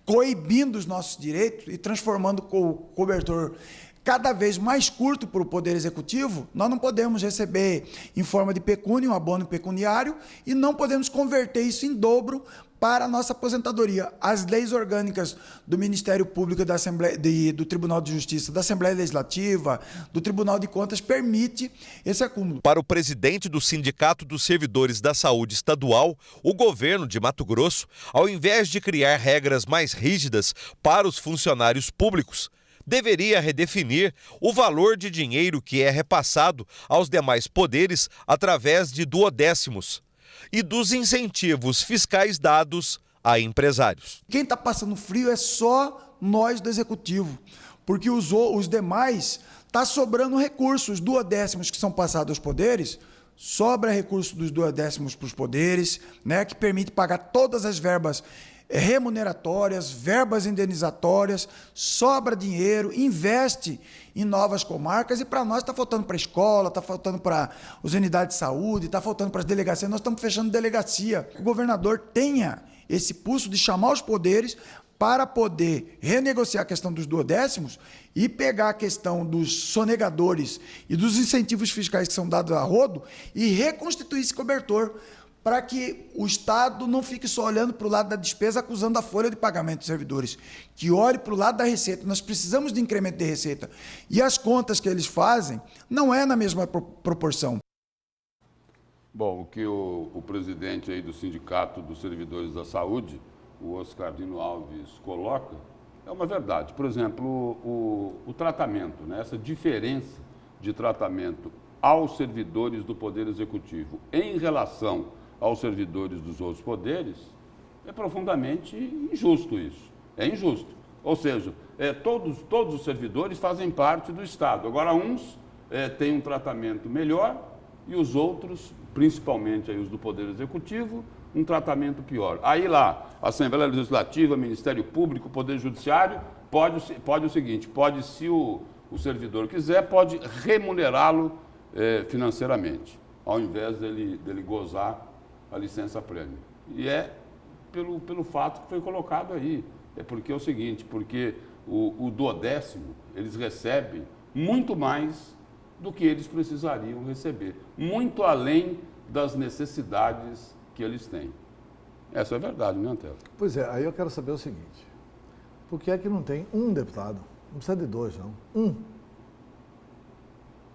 coibindo os nossos direitos e transformando o cobertor cada vez mais curto para o Poder Executivo, nós não podemos receber em forma de pecúnia, um abono pecuniário, e não podemos converter isso em dobro para a nossa aposentadoria. As leis orgânicas do Ministério Público, da Assembleia, do Tribunal de Justiça, da Assembleia Legislativa, do Tribunal de Contas, permite esse acúmulo. Para o presidente do Sindicato dos Servidores da Saúde Estadual, o governo de Mato Grosso, ao invés de criar regras mais rígidas para os funcionários públicos, deveria redefinir o valor de dinheiro que é repassado aos demais poderes através de duodécimos e dos incentivos fiscais dados a empresários. Quem está passando frio é só nós do Executivo, porque os demais está sobrando recursos. Os duodécimos que são passados aos poderes, sobra recurso dos duodécimos para os poderes, que permite pagar todas as verbas remuneratórias, verbas indenizatórias, sobra dinheiro, investe em novas comarcas, e para nós está faltando para a escola, está faltando para as unidades de saúde, está faltando para as delegacias, nós estamos fechando delegacia. O governador tenha esse pulso de chamar os poderes para poder renegociar a questão dos duodécimos e pegar a questão dos sonegadores e dos incentivos fiscais que são dados a rodo e reconstituir esse cobertor, para que o Estado não fique só olhando para o lado da despesa, acusando a folha de pagamento dos servidores, que olhe para o lado da receita. Nós precisamos de incremento de receita. E as contas que eles fazem não é na mesma proporção. Bom, o que o presidente aí do Sindicato dos Servidores da Saúde, o Oscardino Alves, coloca, é uma verdade. Por exemplo, o tratamento, essa diferença de tratamento aos servidores do Poder Executivo em relação aos servidores dos outros poderes, é profundamente injusto isso. É injusto. Ou seja, todos os servidores fazem parte do Estado. Agora, uns têm um tratamento melhor e os outros, principalmente aí os do Poder Executivo, um tratamento pior. Aí lá, Assembleia Legislativa, Ministério Público, Poder Judiciário, pode o seguinte, se o servidor quiser, pode remunerá-lo financeiramente, ao invés dele gozar a licença-prêmio. E é pelo fato que foi colocado aí. É porque é o seguinte, porque o duodécimo, eles recebem muito mais do que eles precisariam receber, muito além das necessidades que eles têm. Essa é a verdade, né, Antelo? Pois é, aí eu quero saber o seguinte, por que é que não tem um deputado, não precisa de 2 não,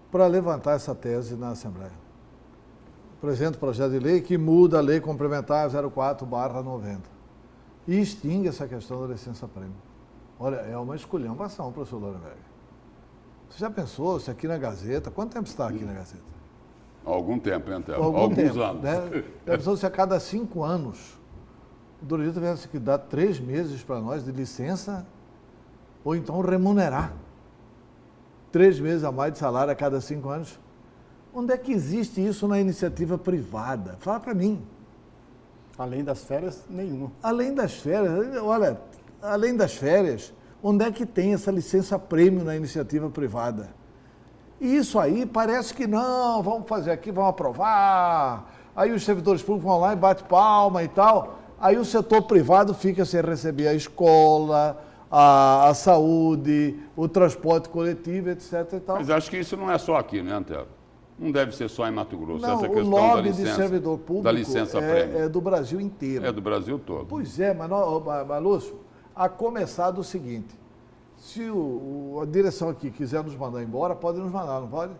para levantar essa tese na Assembleia? Apresenta o projeto de lei que muda a Lei Complementar 04/90 e extingue essa questão da licença-prêmio. Olha, é uma esculhambação, professor Lorenberg. Você já pensou se aqui na Gazeta, quanto tempo está aqui na Gazeta? Há algum tempo, hein, Antelo? Alguns anos. Já pensou se a cada 5 anos o Dorito tivesse que dar 3 meses para nós de licença ou então remunerar 3 meses a mais de salário a cada 5 anos? Onde é que existe isso na iniciativa privada? Fala para mim. Além das férias, nenhuma. Além das férias, olha, além das férias, Onde é que tem essa licença-prêmio na iniciativa privada? E isso aí parece que não, vamos fazer aqui, vamos aprovar. Aí os servidores públicos vão lá e batem palma e tal. Aí o setor privado fica sem receber a escola, a saúde, o transporte coletivo, etc. E tal. Mas acho que isso não é só aqui, né, Antero? Não deve ser só em Mato Grosso, Não, essa o questão lobby da licença, de servidor público da licença prêmio. é do Brasil inteiro. É do Brasil todo. Pois é, mas, Lúcio, a começar do seguinte, se a direção aqui quiser nos mandar embora, pode nos mandar, não pode?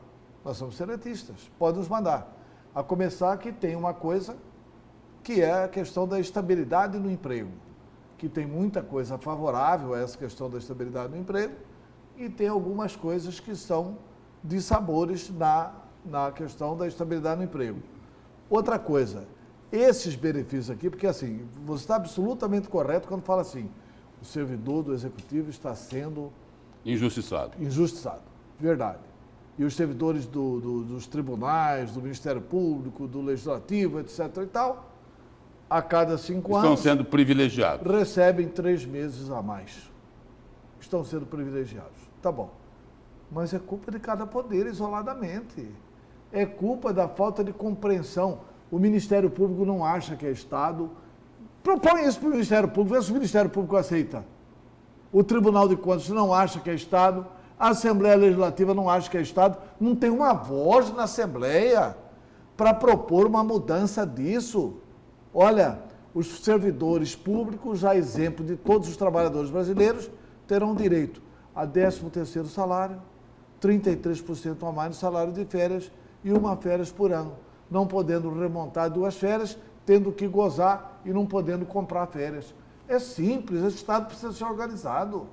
Nós somos seletistas, pode nos mandar. A começar que tem uma coisa que é a questão da estabilidade no emprego, que tem muita coisa favorável a essa questão da estabilidade no emprego e tem algumas coisas que são dissabores na questão da estabilidade no emprego. Outra coisa, esses benefícios aqui, porque assim, você está absolutamente correto quando fala assim, o servidor do executivo está sendo Injustiçado. Verdade. E os servidores dos tribunais, do Ministério Público, do Legislativo, etc. e tal, a cada 5 anos... Estão sendo privilegiados. Recebem 3 meses a mais. Estão sendo privilegiados. Tá bom. Mas é culpa de cada poder isoladamente. É culpa da falta de compreensão. O Ministério Público não acha que é Estado. Propõe isso para o Ministério Público, vê se o Ministério Público aceita. O Tribunal de Contas não acha que é Estado. A Assembleia Legislativa não acha que é Estado. Não tem uma voz na Assembleia para propor uma mudança disso. Olha, os servidores públicos, a exemplo de todos os trabalhadores brasileiros, terão direito a 13º salário, 33% a mais no salário de férias e 1 férias por ano, não podendo remontar 2 férias, tendo que gozar e não podendo comprar férias. É simples, esse Estado precisa ser organizado.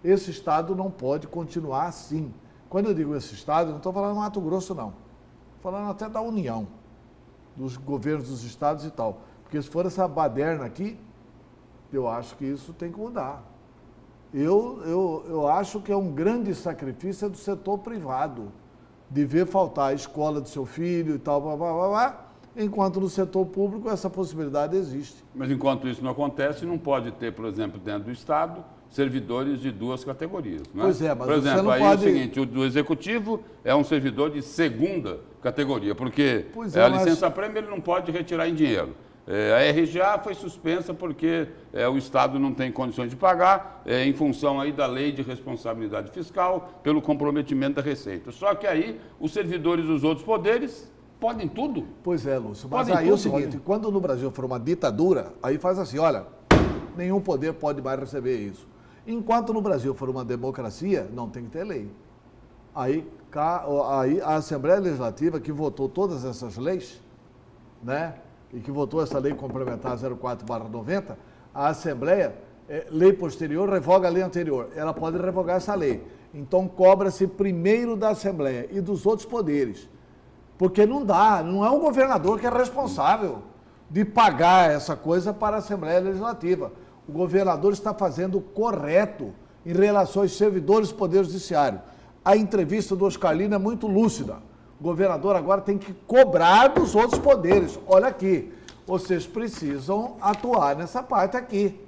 Esse Estado não pode continuar assim. Quando eu digo esse Estado, eu não estou falando do Mato Grosso, não. Estou falando até da União, dos governos dos estados e tal. Porque se for essa baderna aqui, eu acho que isso tem que mudar. Eu acho que é um grande sacrifício do setor privado, de ver faltar a escola do seu filho e tal, blá, blá, blá, blá, enquanto no setor público essa possibilidade existe. Mas enquanto isso não acontece, não pode ter, por exemplo, dentro do Estado, servidores de 2 categorias. Não é? Pois é, mas por exemplo, você não aí pode... é o seguinte, o do Executivo é um servidor de 2ª categoria, porque é, a licença-prêmio ele não pode retirar em dinheiro. A RGA foi suspensa porque o Estado não tem condições de pagar, em função aí da lei de responsabilidade fiscal, pelo comprometimento da Receita. Só que aí os servidores dos outros poderes podem tudo. Pois é, Lúcio, mas Podem aí é tudo, o seguinte, quando no Brasil for uma ditadura, aí faz assim, olha, nenhum poder pode mais receber isso. Enquanto no Brasil for uma democracia, não tem que ter lei. Aí a Assembleia Legislativa, que votou todas essas leis, né, e que votou essa lei complementar 04/90, a Assembleia, lei posterior, revoga a lei anterior. Ela pode revogar essa lei. Então, cobra-se primeiro da Assembleia e dos outros poderes. Porque não dá, não é o governador que é responsável de pagar essa coisa para a Assembleia Legislativa. O governador está fazendo o correto em relação aos servidores do Poder Judiciário. A entrevista do Oscar Lino é muito lúcida. O governador agora tem que cobrar dos outros poderes. Olha aqui, vocês precisam atuar nessa parte aqui.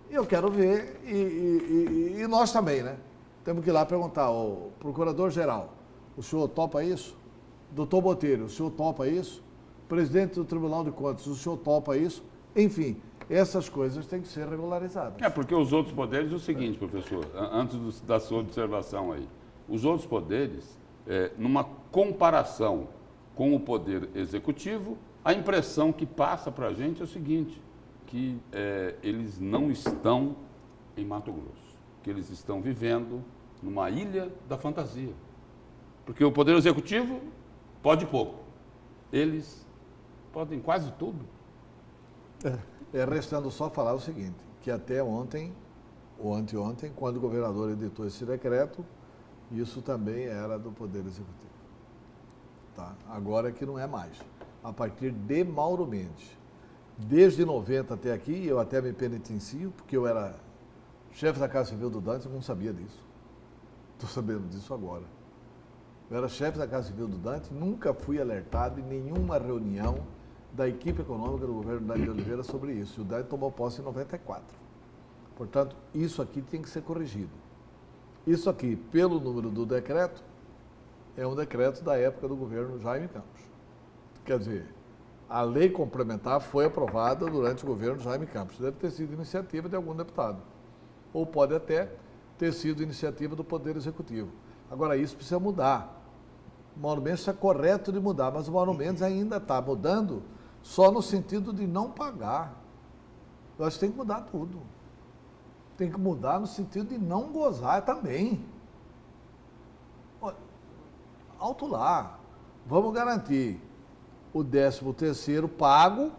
E eu quero ver, e nós também, né? Temos que ir lá perguntar ao procurador-geral, o senhor topa isso? Doutor Botelho, o senhor topa isso? Presidente do Tribunal de Contas, o senhor topa isso? Enfim, essas coisas têm que ser regularizadas. Porque os outros poderes, é o seguinte, professor, antes da sua observação aí, os outros poderes, numa comparação com o poder executivo, a impressão que passa para a gente é o seguinte, que eles não estão em Mato Grosso, que eles estão vivendo numa ilha da fantasia. Porque o poder executivo pode pouco, eles podem quase tudo. Restando só falar o seguinte, que até ontem, ou anteontem, quando o governador editou esse decreto, isso também era do Poder Executivo. Tá? Agora que não é mais. A partir de Mauro Mendes. Desde 90 até aqui, eu até me penitencio, porque eu era chefe da Casa Civil do Dantas, eu não sabia disso. Estou sabendo disso agora. Eu era chefe da Casa Civil do Dantas, nunca fui alertado em nenhuma reunião da equipe econômica do governo Dante de Oliveira sobre isso. O Dante tomou posse em 94. Portanto, isso aqui tem que ser corrigido. Isso aqui, pelo número do decreto, é um decreto da época do governo Jaime Campos. Quer dizer, a lei complementar foi aprovada durante o governo Jaime Campos. Deve ter sido iniciativa de algum deputado. Ou pode até ter sido iniciativa do Poder Executivo. Agora, isso precisa mudar. O Mauro Mendes está correto de mudar, mas o Mauro Mendes ainda está mudando só no sentido de não pagar. Eu acho que tem que mudar tudo. Tem que mudar no sentido de não gozar também. Alto lá. Vamos garantir o 13º pago,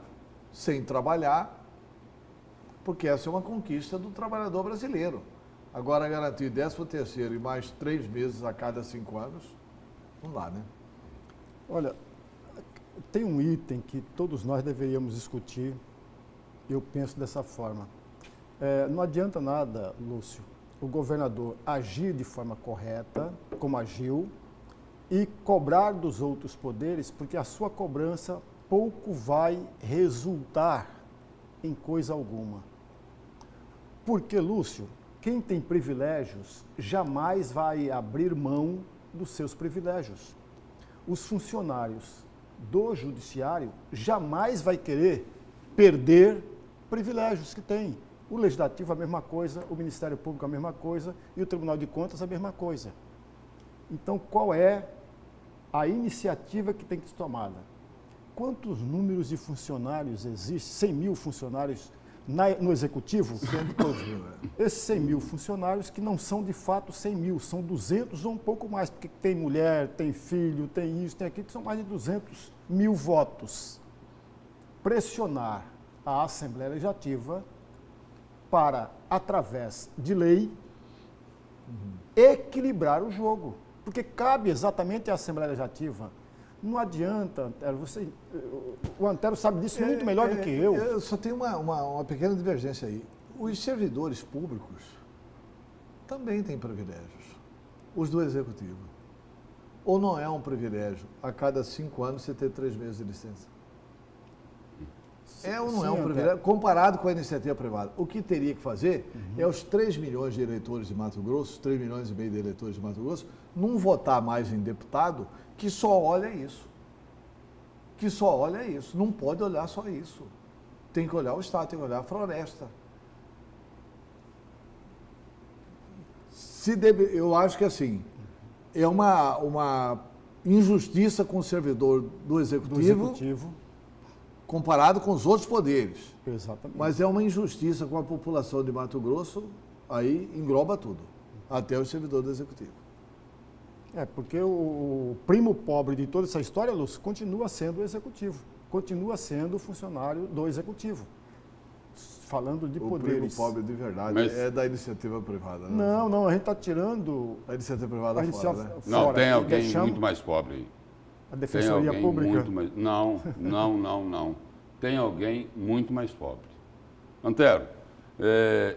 sem trabalhar, porque essa é uma conquista do trabalhador brasileiro. Agora, garantir 13º e mais 3 meses a cada 5 anos, não dá, né? Olha, tem um item que todos nós deveríamos discutir, eu penso dessa forma. Não adianta nada, Lúcio, o governador agir de forma correta, como agiu, e cobrar dos outros poderes, porque a sua cobrança pouco vai resultar em coisa alguma. Porque, Lúcio, quem tem privilégios jamais vai abrir mão dos seus privilégios. Os funcionários do judiciário jamais vai querer perder privilégios que tem. O Legislativo a mesma coisa, o Ministério Público a mesma coisa e o Tribunal de Contas a mesma coisa. Então, qual é a iniciativa que tem que ser tomada? Quantos números de funcionários existem? 100 mil funcionários no Executivo? 100 e poucos mil. Esses 100 mil funcionários que não são de fato 100 mil, são 200 ou um pouco mais, porque tem mulher, tem filho, tem isso, tem aquilo, que são mais de 200 mil votos. Pressionar a Assembleia Legislativa para, através de lei, equilibrar o jogo. Porque cabe exatamente à Assembleia Legislativa. Não adianta, Antero, o Antero sabe disso muito melhor do que eu. Eu só tenho uma pequena divergência aí. Os servidores públicos também têm privilégios, os do Executivo. Ou não é um privilégio a cada 5 anos você ter 3 meses de licença? É ou não é um privilégio? Comparado com a iniciativa privada. O que teria que fazer é os 3 milhões de eleitores de Mato Grosso, 3 milhões e meio de eleitores de Mato Grosso, não votar mais em deputado que só olha isso. Que só olha isso. Não pode olhar só isso. Tem que olhar o Estado, tem que olhar a floresta. Eu acho que assim, é uma injustiça com o servidor do Executivo. Comparado com os outros poderes. Exatamente. Mas é uma injustiça com a população de Mato Grosso, aí engloba tudo, até o servidor do Executivo. Porque o primo pobre de toda essa história, Lúcio, continua sendo o Executivo, continua sendo o funcionário do Executivo, falando de poderes. O primo pobre de verdade é da iniciativa privada. Né? Não, a gente está tirando a iniciativa privada fora, né? Não, tem alguém muito mais pobre aí. A Defensoria Pública? Não. Tem alguém muito mais pobre. Antero,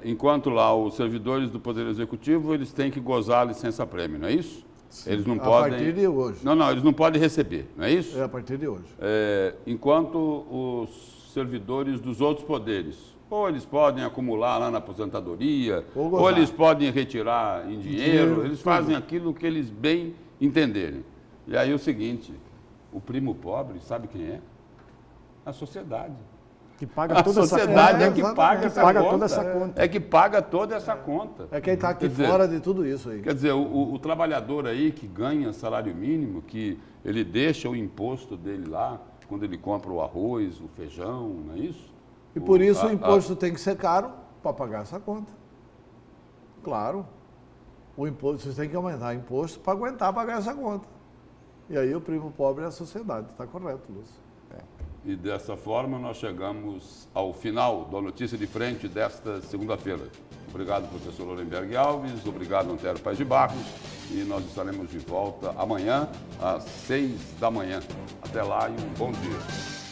enquanto lá os servidores do Poder Executivo, eles têm que gozar a licença-prêmio, não é isso? Sim. Eles não a podem... partir de hoje. Não, eles não podem receber, não é isso? É a partir de hoje. Enquanto os servidores dos outros poderes, ou eles podem acumular lá na aposentadoria, ou eles podem retirar em dinheiro, eles fazem aquilo que eles bem entenderem. E aí o seguinte, o primo pobre, sabe quem é? A sociedade. Que paga toda essa conta. A sociedade é que paga essa conta. Toda essa conta. É que paga toda essa conta. É quem está aqui fora de tudo isso aí. Quer dizer, o trabalhador aí que ganha salário mínimo, que ele deixa o imposto dele lá, quando ele compra o arroz, o feijão, não é isso? E por isso o imposto tem que ser caro para pagar essa conta. Claro. O imposto, vocês têm que aumentar o imposto para aguentar pagar essa conta. E aí o primo pobre é a sociedade. Está correto, Lúcio. E dessa forma nós chegamos ao final da Notícia de Frente desta segunda-feira. Obrigado, professor Lorenberg Alves, obrigado, Antero Paz de Barros, e nós estaremos de volta amanhã às 6 da manhã. Até lá e um bom dia.